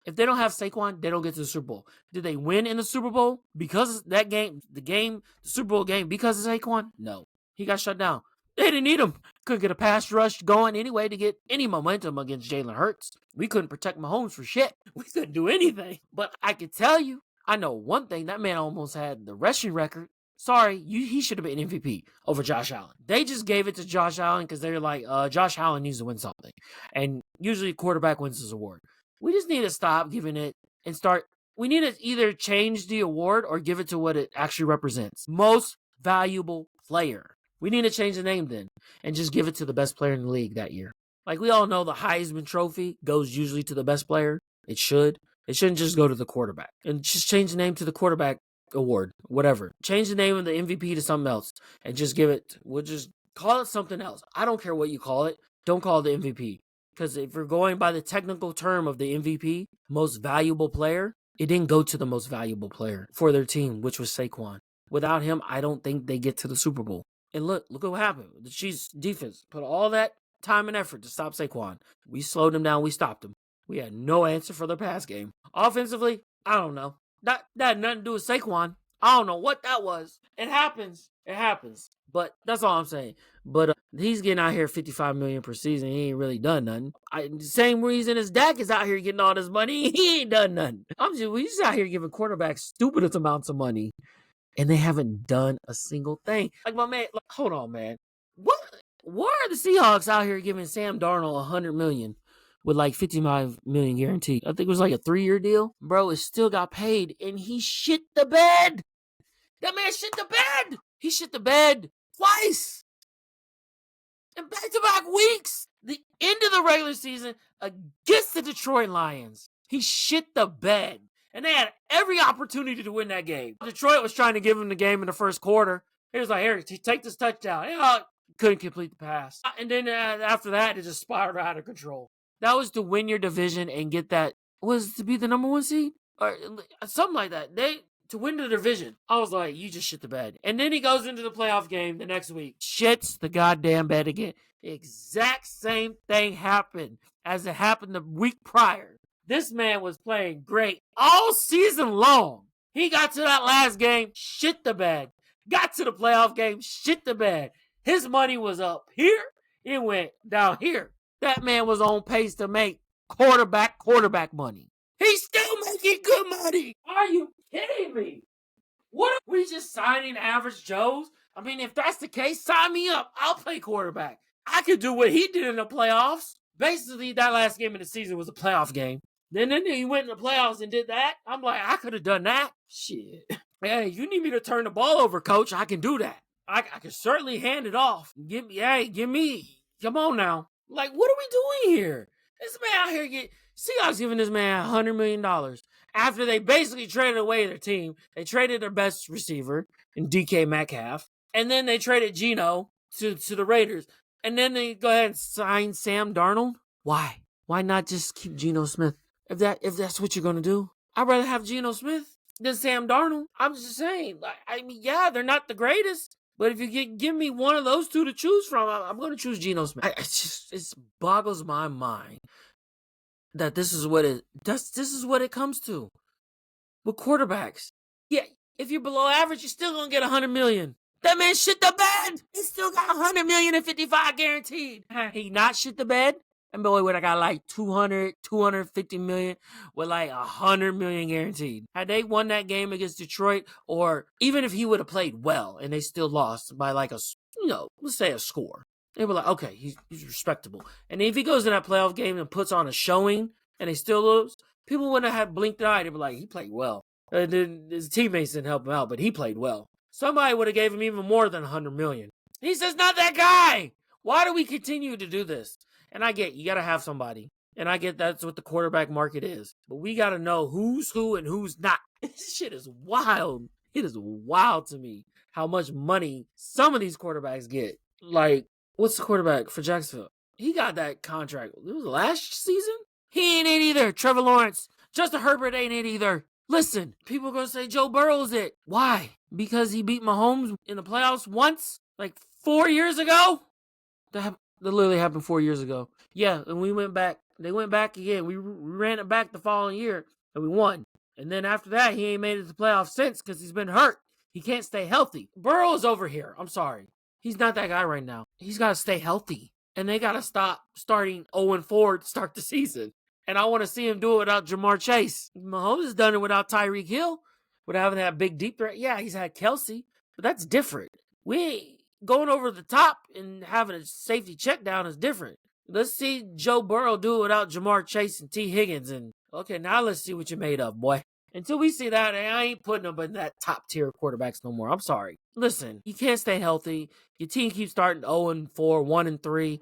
If they don't have Saquon, they don't get to the Super Bowl. Did they win in the Super Bowl because that game, the Super Bowl game, because of Saquon? No. He got shut down. They didn't need him. Couldn't get a pass rush going anyway to get any momentum against Jalen Hurts. We couldn't protect Mahomes for shit. We couldn't do anything. But I can tell you, I know one thing. That man almost had the rushing record. Sorry, he should have been MVP over Josh Allen. They just gave it to Josh Allen because they're like, Josh Allen needs to win something. And usually quarterback wins this award. We just need to stop giving it and start. We need to either change the award or give it to what it actually represents. Most valuable player. We need to change the name then and just give it to the best player in the league that year. Like we all know the Heisman Trophy goes usually to the best player. It should. It shouldn't just go to the quarterback. And just change the name to the quarterback award, whatever. Change the name of the MVP to something else and just give it, we'll just call it something else. I don't care what you call it. Don't call it the MVP. Because if we're going by the technical term of the MVP, most valuable player, it didn't go to the most valuable player for their team, which was Saquon. Without him, I don't think they get to the Super Bowl. And look what happened. The Chiefs defense put all that time and effort to stop Saquon. We slowed him down. We stopped him. We had no answer for their pass game. Offensively, I don't know. That had nothing to do with Saquon. I don't know what that was. It happens. But that's all I'm saying. But he's getting out here $55 million per season. He ain't really done nothing. Same reason as Dak is out here getting all this money. He ain't done nothing. We just out here giving quarterbacks stupidest amounts of money, and they haven't done a single thing. Like my man, hold on, man. Why are the Seahawks out here giving Sam Darnold $100 million with like $55 million guaranteed? I think it was like a 3-year deal. Bro, it still got paid, and he shit the bed. That man shit the bed. He shit the bed twice. In back-to-back weeks. The end of the regular season against the Detroit Lions. He shit the bed. And they had every opportunity to win that game. Detroit was trying to give him the game in the first quarter. He was like, here, take this touchdown. Couldn't complete the pass. And then after that, it just spiraled out of control. That was to win your division and get that, was to be the number 1 seed? Or something like that. To win the division. I was like, you just shit the bed. And then he goes into the playoff game the next week. Shits the goddamn bed again. The exact same thing happened as it happened the week prior. This man was playing great all season long. He got to that last game, shit the bed. Got to the playoff game, shit the bed. His money was up here. It went down here. That man was on pace to make quarterback money. He's still making good money. Are you kidding me? What are we just signing average Joes? I mean, if that's the case, sign me up. I'll play quarterback. I could do what he did in the playoffs. Basically, that last game of the season was a playoff game. Then he went in the playoffs and did that. I'm like, I could have done that. Shit. Hey, you need me to turn the ball over, coach. I can do that. I can certainly hand it off. Give me. Come on now. Like, what are we doing here? This man out here Seahawks giving this man $100 million after they basically traded away their team. They traded their best receiver in DK Metcalf, and then they traded Geno to the Raiders, and then they go ahead and sign Sam Darnold. Why? Why not just keep Geno Smith? If that's what you're gonna do, I'd rather have Geno Smith than Sam Darnold. I'm just saying. I mean, yeah, they're not the greatest, but if you give me one of those two to choose from, I'm going to choose Geno Smith. It boggles my mind that this is what it comes to with quarterbacks. Yeah, if you're below average, you're still gonna get $100 million. That man shit the bed. He still got $100 million and 55 guaranteed. He not shit the bed. And boy, would I got like 250 million with like $100 million guaranteed. Had they won that game against Detroit, or even if he would have played well and they still lost by like let's say a score, they were like, okay, he's respectable. And if he goes in that playoff game and puts on a showing and they still lose, people wouldn't have blinked an eye. They'd be like, he played well. And then his teammates didn't help him out, but he played well. Somebody would have gave him even more than $100 million. He's just not that guy. Why do we continue to do this? And I get you got to have somebody. And I get that's what the quarterback market is. But we got to know who's who and who's not. This shit is wild. It is wild to me how much money some of these quarterbacks get. Like, what's the quarterback for Jacksonville? He got that contract. It was last season? He ain't it either. Trevor Lawrence. Justin Herbert ain't it either. Listen, people are going to say Joe Burrow's it. Why? Because he beat Mahomes in the playoffs once? Like 4 years ago? That literally happened 4 years ago. Yeah, and we went back. They went back again. We ran it back the following year, and we won. And then after that, he ain't made it to the playoffs since because he's been hurt. He can't stay healthy. Burrow is over here. I'm sorry. He's not that guy right now. He's got to stay healthy. And they got to stop starting 0-4 to start the season. And I want to see him do it without Jamar Chase. Mahomes has done it without Tyreek Hill, without having that big deep threat. Yeah, he's had Kelsey, but that's different. Going over the top and having a safety check down is different. Let's see Joe Burrow do it without Jamar Chase and T. Higgins. And okay, now let's see what you're made of, boy. Until we see that, I ain't putting them in that top tier quarterbacks no more. I'm sorry. Listen, you can't stay healthy. Your team keeps starting 0-4, 1-3.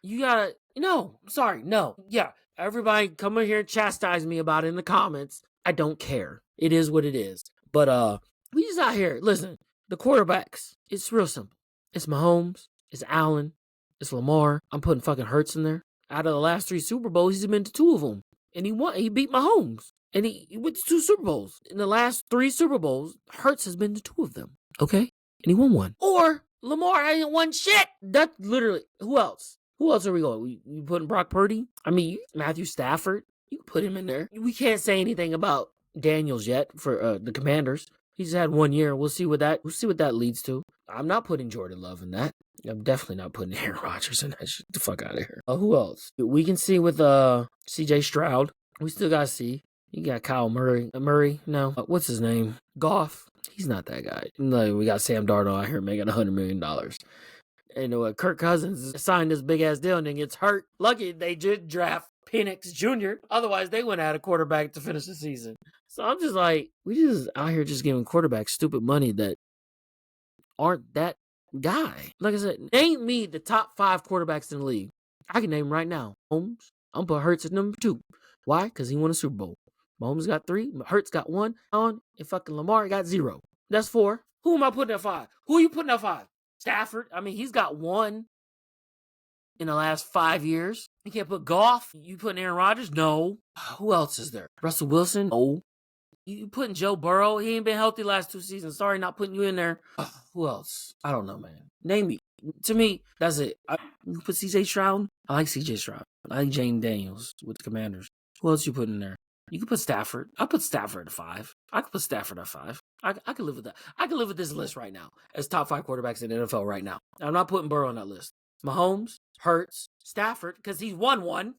You gotta, no, sorry, no. Yeah, everybody come in here and chastise me about it in the comments. I don't care. It is what it is. But we just out here. Listen, the quarterbacks, it's real simple. It's Mahomes, it's Allen, it's Lamar. I'm putting fucking Hurts in there. Out of the last 3 Super Bowls, he's been to 2 of them. And he beat Mahomes. And he went to 2 Super Bowls. In the last 3 Super Bowls, Hurts has been to 2 of them. Okay? And he won 1. Or Lamar hasn't won shit. That's literally, who else? Who else are we going? We putting Brock Purdy? I mean, Matthew Stafford. You can put him in there. We can't say anything about Daniels yet for the Commanders. He's had 1 year. We'll see what that leads to. I'm not putting Jordan Love in that. I'm definitely not putting Aaron Rodgers in that shit. Get the fuck out of here. Who else? We can see with CJ Stroud. We still got to see. You got Kyle Murray. No. What's his name? Goff. He's not that guy. No, we got Sam Darnold out here making $100 million. And Kirk Cousins signed this big ass deal and then gets hurt. Lucky they did draft Penix Jr. Otherwise, they wouldn't have had a quarterback to finish the season. So I'm just like, we just out here just giving quarterbacks stupid money that aren't that guy. Like I said, name me the top 5 quarterbacks in the league. I can name them right now. Mahomes. I'm put Hurts at number 2. Why? Because he won a Super Bowl. Mahomes got 3. Hurts got 1. And fucking Lamar got 0. That's 4. Who am I putting at 5? Who are you putting at 5? Stafford. I mean, he's got 1 in the last 5 years. You can't put Goff. You putting Aaron Rodgers? No. Who else is there? Russell Wilson? No. You putting Joe Burrow? He ain't been healthy last 2 seasons. Sorry, not putting you in there. Who else? I don't know, man. Name me. To me, that's it. You put CJ Stroud? I like CJ Stroud. I like Jane Daniels with the Commanders. Who else you put in there? You could put Stafford. I put Stafford at 5. I could put Stafford at 5. I could live with that. I could live with this list right now as top 5 quarterbacks in the NFL right now. I'm not putting Burrow on that list. Mahomes, Hurts, Stafford, because he's won 1.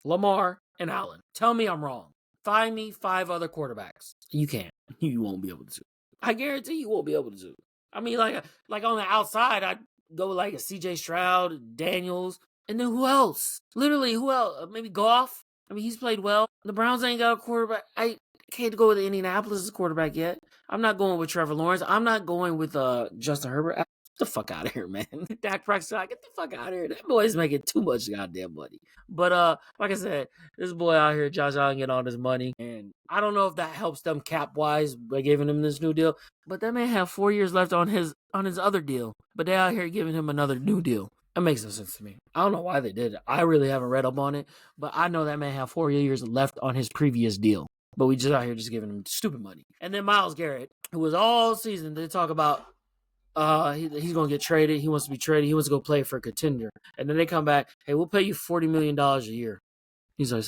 Lamar, and Allen. Tell me I'm wrong. Find me 5 other quarterbacks. You can't. You won't be able to. I guarantee you won't be able to. I mean, like on the outside, I'd go like a CJ Stroud, Daniels, and then who else? Literally, who else? Maybe Goff. I mean, he's played well. The Browns ain't got a quarterback. I can't go with Indianapolis as a quarterback yet. I'm not going with Trevor Lawrence. I'm not going with Justin Herbert. Get the fuck out of here, man. Dak Prescott, get the fuck out of here. That boy's making too much goddamn money. But like I said, this boy out here, Josh Allen, getting all this money, and I don't know if that helps them cap wise by giving him this new deal. But that man have 4 years left on his other deal. But they out here giving him another new deal. That makes no sense to me. I don't know why they did it. I really haven't read up on it, but I know that man have 4 years left on his previous deal. But we just out here just giving him stupid money. And then Myles Garrett, who was all season, they talk about he's going to get traded. He wants to be traded. He wants to go play for a contender. And then they come back, hey, we'll pay you $40 million a year. He's like,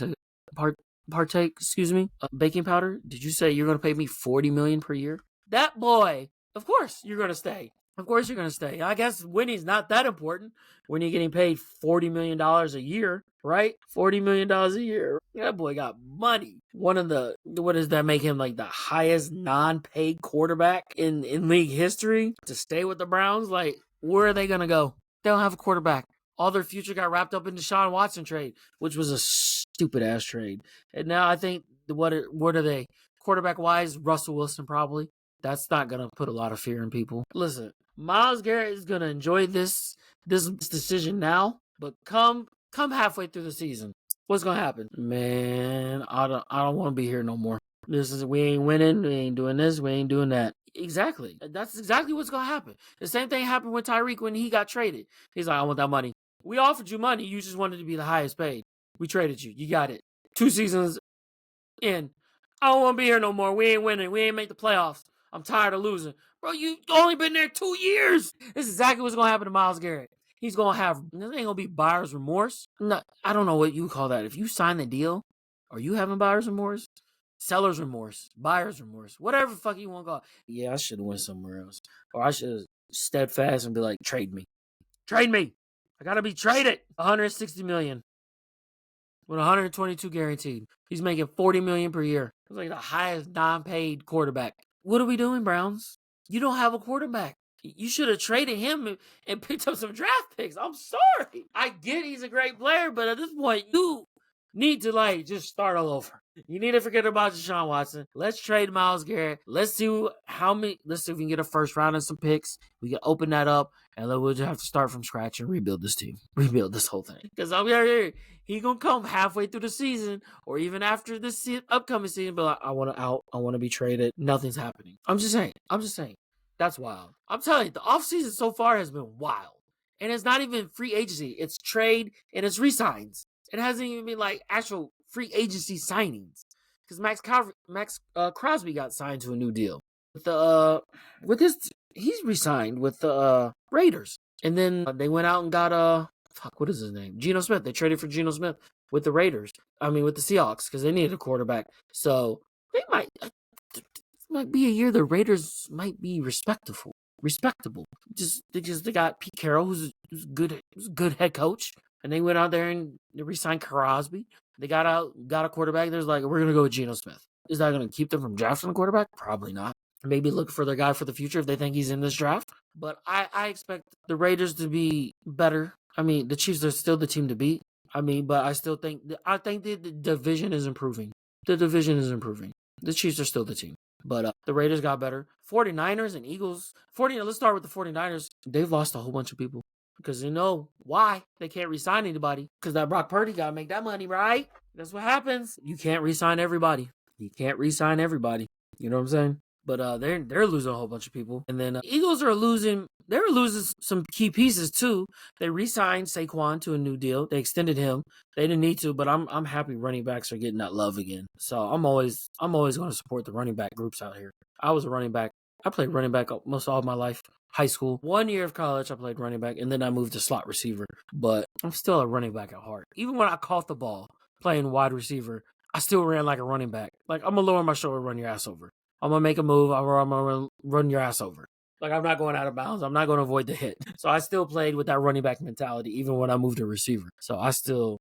partake, excuse me, baking powder? Did you say you're going to pay me $40 million per year? That boy, of course you're going to stay. Of course you're going to stay. I guess winning's not that important when you're getting paid $40 million a year, right? $40 million a year. That boy got money. What does that make him, like the highest non-paid quarterback in league history to stay with the Browns? Like, where are they going to go? They don't have a quarterback. All their future got wrapped up in the Deshaun Watson trade, which was a stupid ass trade. And now I think what are they? Quarterback wise, Russell Wilson probably. That's not gonna put a lot of fear in people. Listen, Myles Garrett is gonna enjoy this decision now, but come halfway through the season, what's gonna happen? Man, I don't want to be here no more. We ain't winning. We ain't doing this. We ain't doing that. Exactly. That's exactly what's gonna happen. The same thing happened with Tyreek when he got traded. He's like, I want that money. We offered you money. You just wanted to be the highest paid. We traded you. You got it. 2 seasons in. I don't want to be here no more. We ain't winning. We ain't make the playoffs. I'm tired of losing. Bro, you only been there 2 years. This is exactly what's going to happen to Myles Garrett. He's going to have, this ain't going to be buyer's remorse. No, I don't know what you call that. If you sign the deal, are you having buyer's remorse? Seller's remorse, buyer's remorse, whatever the fuck you want to call it. Yeah, I should have went somewhere else. Or I should have steadfast and be like, trade me. Trade me. I got to be traded. $160 million. With 122 guaranteed. He's making $40 million per year. He's like the highest non-paid quarterback. What are we doing, Browns? You don't have a quarterback. You should have traded him and picked up some draft picks. I'm sorry. I get he's a great player, but at this point, you need to just start all over. You need to forget about Deshaun Watson. Let's trade Myles Garrett. Let's see if we can get a first round and some picks. We can open that up, and then we'll just have to start from scratch and rebuild this team. Rebuild this whole thing. Because I'm here. He gonna come halfway through the season, or even after this upcoming season, but like, I want to out. I want to be traded. Nothing's happening. I'm just saying. That's wild. I'm telling you, the offseason so far has been wild. And it's not even free agency. It's trade and it's re-signs. It hasn't even been like actual free agency signings. Because Max Crosby got signed to a new deal. He's re-signed with the Raiders. And then they went out and got what is his name? Geno Smith. They traded for Geno Smith with the Raiders. With the Seahawks, because they needed a quarterback. So they might be a year the Raiders might be respectable. They got Pete Carroll, who's a good head coach, and they went out there and they re-signed Crosby. They got a quarterback. There's like, we're gonna go with Geno Smith. Is that gonna keep them from drafting a quarterback? Probably not. Maybe look for their guy for the future if they think he's in this draft. But I expect the Raiders to be better. The Chiefs are still the team to beat. But I still think the division is improving. The division is improving. The Chiefs are still the team. But the Raiders got better. 49ers and Eagles. Let's start with the 49ers. They've lost a whole bunch of people. Because you know why? They can't re-sign anybody. Because that Brock Purdy got to make that money, right? That's what happens. You can't re-sign everybody. You know what I'm saying? But they're losing a whole bunch of people. And then Eagles are losing. They were losing some key pieces too. They re-signed Saquon to a new deal. They extended him. They didn't need to, but I'm happy running backs are getting that love again. So I'm always going to support the running back groups out here. I was a running back. I played running back most all of my life. High school. 1 year of college, I played running back, and then I moved to slot receiver. But I'm still a running back at heart. Even when I caught the ball playing wide receiver, I still ran like a running back. Like, I'm going to lower my shoulder, run your ass over. I'm going to make a move, I'm going to run your ass over. Like, I'm not going out of bounds. I'm not going to avoid the hit. So I still played with that running back mentality, even when I moved to receiver. So I still,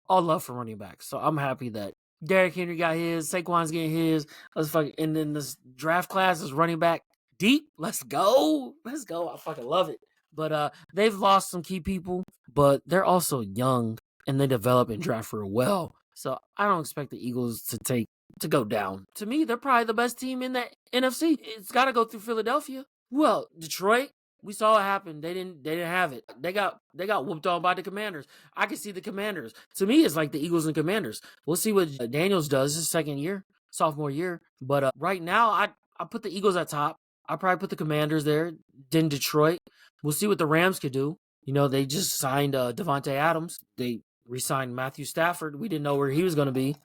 all love for running backs. So I'm happy that Derrick Henry got his, Saquon's getting his. Let's fucking, and then this draft class is running back deep. Let's go. Let's go. I fucking love it. But they've lost some key people, but they're also young and they develop and draft real well. So I don't expect the Eagles to go down. To me, they're probably the best team in the NFC. It's got to go through Philadelphia. Well, Detroit, we saw what happened. They didn't have it. They got whooped on by the Commanders. I can see the Commanders. To me, it's like the Eagles and Commanders. We'll see what Daniels does his second year, sophomore year. But right now, I put the Eagles at top. I probably put the Commanders there. Then Detroit. We'll see what the Rams could do. You know, they just signed Devontae Adams. They re-signed Matthew Stafford. We didn't know where he was going to be.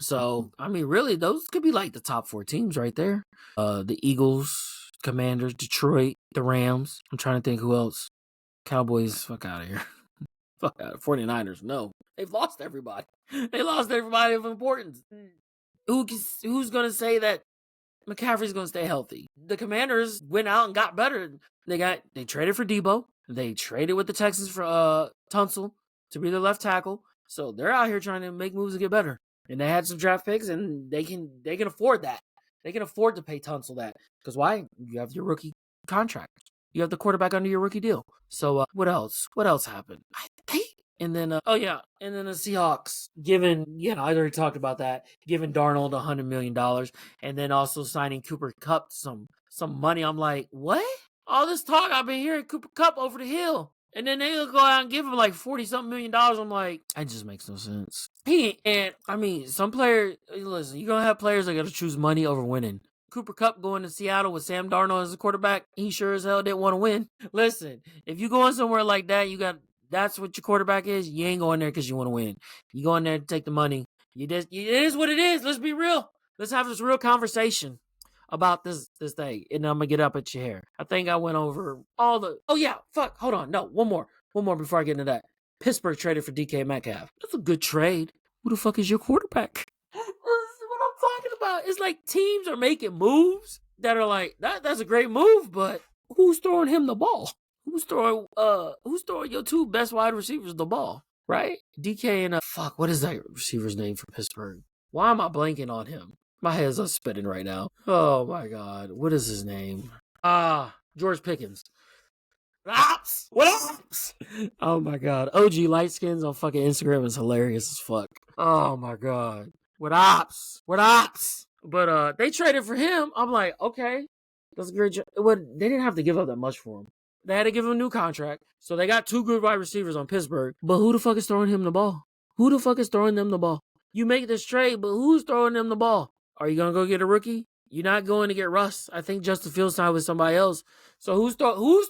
So, I mean, really, those could be like the top 4 teams right there. The Eagles, Commanders, Detroit, the Rams. I'm trying to think who else. Cowboys, fuck out of here. Fuck out. 49ers, no. They've lost everybody. They lost everybody of importance. Who's going to say that McCaffrey's going to stay healthy? The Commanders went out and got better. They traded for Debo. They traded with the Texans for Tunsil to be their left tackle. So they're out here trying to make moves to get better. And they had some draft picks, and they can afford that. They can afford to pay Tunsil that. Because why? You have your rookie contract. You have the quarterback under your rookie deal. So what else? What else happened? And then, and then the Seahawks I already talked about that, giving Darnold $100 million, and then also signing Cooper Kupp some money. I'm like, what? All this talk I've been hearing, Cooper Kupp over the hill. And then they'll go out and give him like $40-something million. I'm like, that just makes no sense. Some players, listen, you're going to have players that got to choose money over winning. Cooper Kupp going to Seattle with Sam Darnold as a quarterback, he sure as hell didn't want to win. Listen, if you going somewhere like that, that's what your quarterback is, you ain't going there because you want to win. You go in there to take the money. It is what it is. Let's be real. Let's have this real conversation about this thing, and I'm gonna get up at your hair. I think I went over all the. Oh yeah, fuck. Hold on, no, one more before I get into that. Pittsburgh traded for DK Metcalf. That's a good trade. Who the fuck is your quarterback? This is what I'm talking about. It's like teams are making moves that are like that's a great move, but who's throwing him the ball? Who's throwing your 2 best wide receivers the ball? Right? DK and what is that receiver's name for Pittsburgh? Why am I blanking on him? My head's spinning right now. Oh my god. What is his name? George Pickens. What ups? Oh my god. OG Lightskins on fucking Instagram is hilarious as fuck. Oh my god. What ups? But they traded for him. I'm like, okay. That's a great job. They didn't have to give up that much for him. They had to give him a new contract. So they got 2 good wide receivers on Pittsburgh. But who the fuck is throwing him the ball? Who the fuck is throwing them the ball? You make this trade, but who's throwing them the ball? Are you going to go get a rookie? You're not going to get Russ. I think Justin Fields signed with somebody else. So who's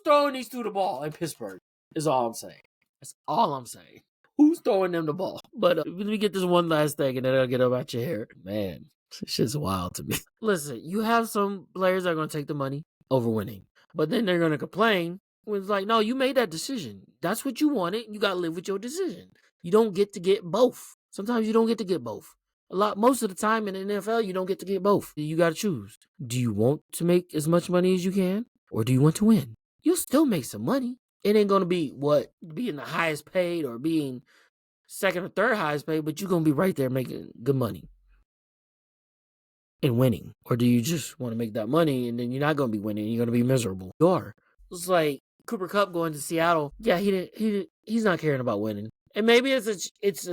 throwing these 2 the ball in Pittsburgh is all I'm saying. That's all I'm saying. Who's throwing them the ball? But let me get this one last thing, and then I'll get up out your hair. Man, this shit's wild to me. Listen, you have some players that are going to take the money over winning. But then they're going to complain. It's like, no, you made that decision. That's what you wanted. You got to live with your decision. You don't get to get both. Sometimes you don't get to get both. Most of the time in the NFL, you don't get to get both. You got to choose. Do you want to make as much money as you can? Or do you want to win? You'll still make some money. It ain't going to be being the highest paid or being second or third highest paid, but you're going to be right there making good money and winning. Or do you just want to make that money and then you're not going to be winning? You're going to be miserable. You are. It's like Cooper Kupp going to Seattle. Yeah, he's not caring about winning. And maybe it's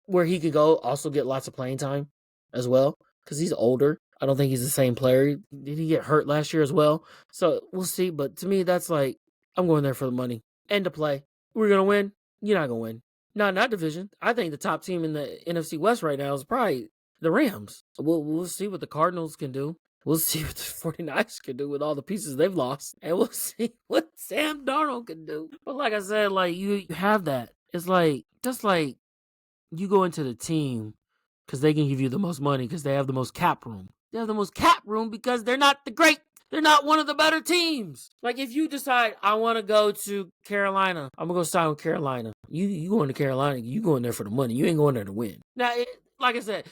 where he could go also get lots of playing time as well because he's older. I don't think he's the same player. Did he get hurt last year as well? So we'll see. But to me, that's like, I'm going there for the money and to play. We're going to win. You're not going to win. Not in that division. I think the top team in the NFC West right now is probably the Rams. We'll see what the Cardinals can do. We'll see what the 49ers can do with all the pieces they've lost. And we'll see what Sam Darnold can do. But like I said, like you have that. It's like, just like you go into the team because they can give you the most money because they have the most cap room. They have the most cap room because they're not they're not one of the better teams. Like if you decide, I want to go to Carolina, I'm going to go sign with Carolina. You going to Carolina, you going there for the money. You ain't going there to win. Now, like I said,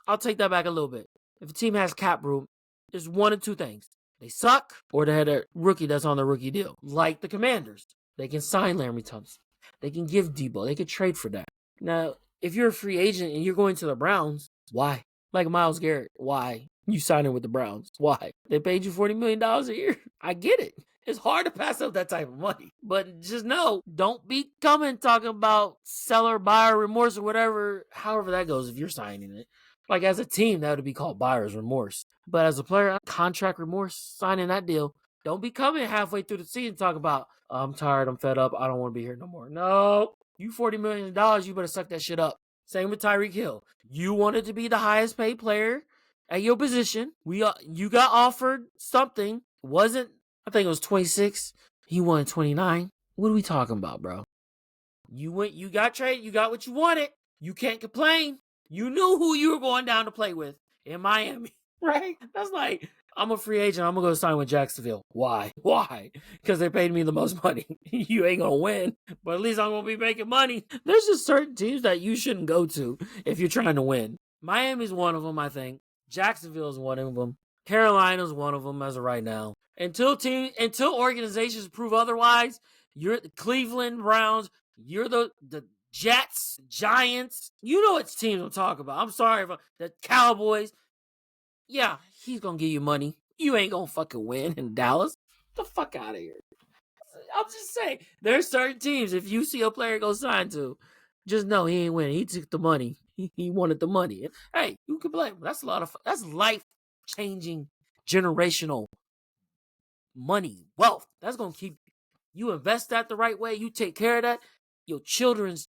I'll take that back a little bit. If a team has cap room, there's one of 2 things. They suck or they had a rookie that's on the rookie deal. Like the Commanders. They can sign Laremy Tunsil. They can give Debo. They can trade for that. Now, if you're a free agent and you're going to the Browns, why? Like Myles Garrett, why? You signing with the Browns. Why? They paid you $40 million a year. I get it. It's hard to pass up that type of money. But just know, don't be coming talking about seller, buyer remorse or whatever, however that goes if you're signing it. Like as a team, that would be called buyer's remorse. But as a player, contract remorse, signing that deal. Don't be coming halfway through the season talking about, I'm tired, I'm fed up, I don't want to be here no more. No, you $40 million, you better suck that shit up. Same with Tyreek Hill. You wanted to be the highest paid player at your position. You got offered something. Wasn't, I think it was 26. He wanted 29. What are we talking about, bro? You got traded, you got what you wanted. You can't complain. You knew who you were going down to play with in Miami, right? That's like, I'm a free agent. I'm going to go sign with Jacksonville. Why? Why? Because they paid me the most money. You ain't going to win, but at least I'm going to be making money. There's just certain teams that you shouldn't go to if you're trying to win. Miami's one of them, I think. Jacksonville's one of them. Carolina's one of them as of right now. Until organizations prove otherwise, you're the Cleveland Browns, you're the Jets, Giants. You know what teams I'm talking about. I'm sorry about the Cowboys. Yeah, he's gonna give you money. You ain't gonna fucking win in Dallas. Get the fuck out of here. I'm just saying, there's certain teams, if you see a player go sign to, just know he ain't winning. He took the money. He wanted the money. Hey, you can blame him. That's that's life-changing, generational money, wealth. That's gonna keep you invest that the right way. You take care of that. Your children's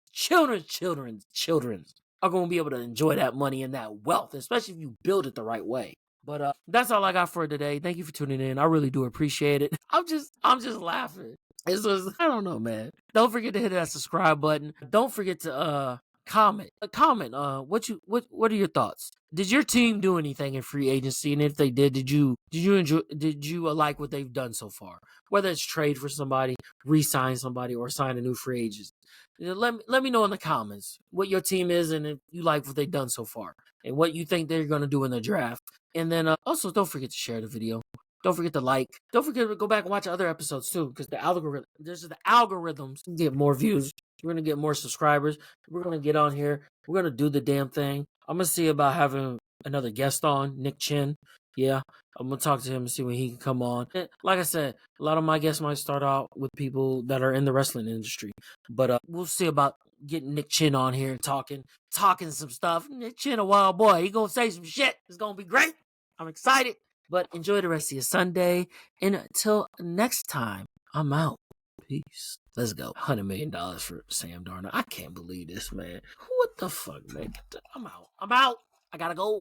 are gonna be able to enjoy that money and that wealth, especially if you build it the right way. But that's all I got for today. Thank you for tuning in. I really do appreciate it. I'm just laughing. I don't know, man. Don't forget to hit that subscribe button. Don't forget to comment. What are your thoughts? Did your team do anything in free agency? And if they did you like what they've done so far? Whether it's trade for somebody, re-sign somebody, or sign a new free agent. Let me know in the comments what your team is and if you like what they've done so far and what you think they're going to do in the draft. And then also don't forget to share the video. Don't forget to like. Don't forget to go back and watch other episodes too, because the algorithms get more views. We're gonna get more subscribers. We're gonna get on here. We're gonna do the damn thing. I'm gonna see about having another guest on, Nick Chin. Yeah, I'm gonna talk to him and see when he can come on. And like I said, a lot of my guests might start out with people that are in the wrestling industry, but we'll see about getting Nick Chin on here and talking some stuff. Nick Chin, a wild boy. He gonna say some shit. It's gonna be great. I'm excited. But enjoy the rest of your Sunday. And until next time, I'm out. Peace. Let's go. $100 million for Sam Darnold. I can't believe this, man. What the fuck, man? I'm out. I gotta go.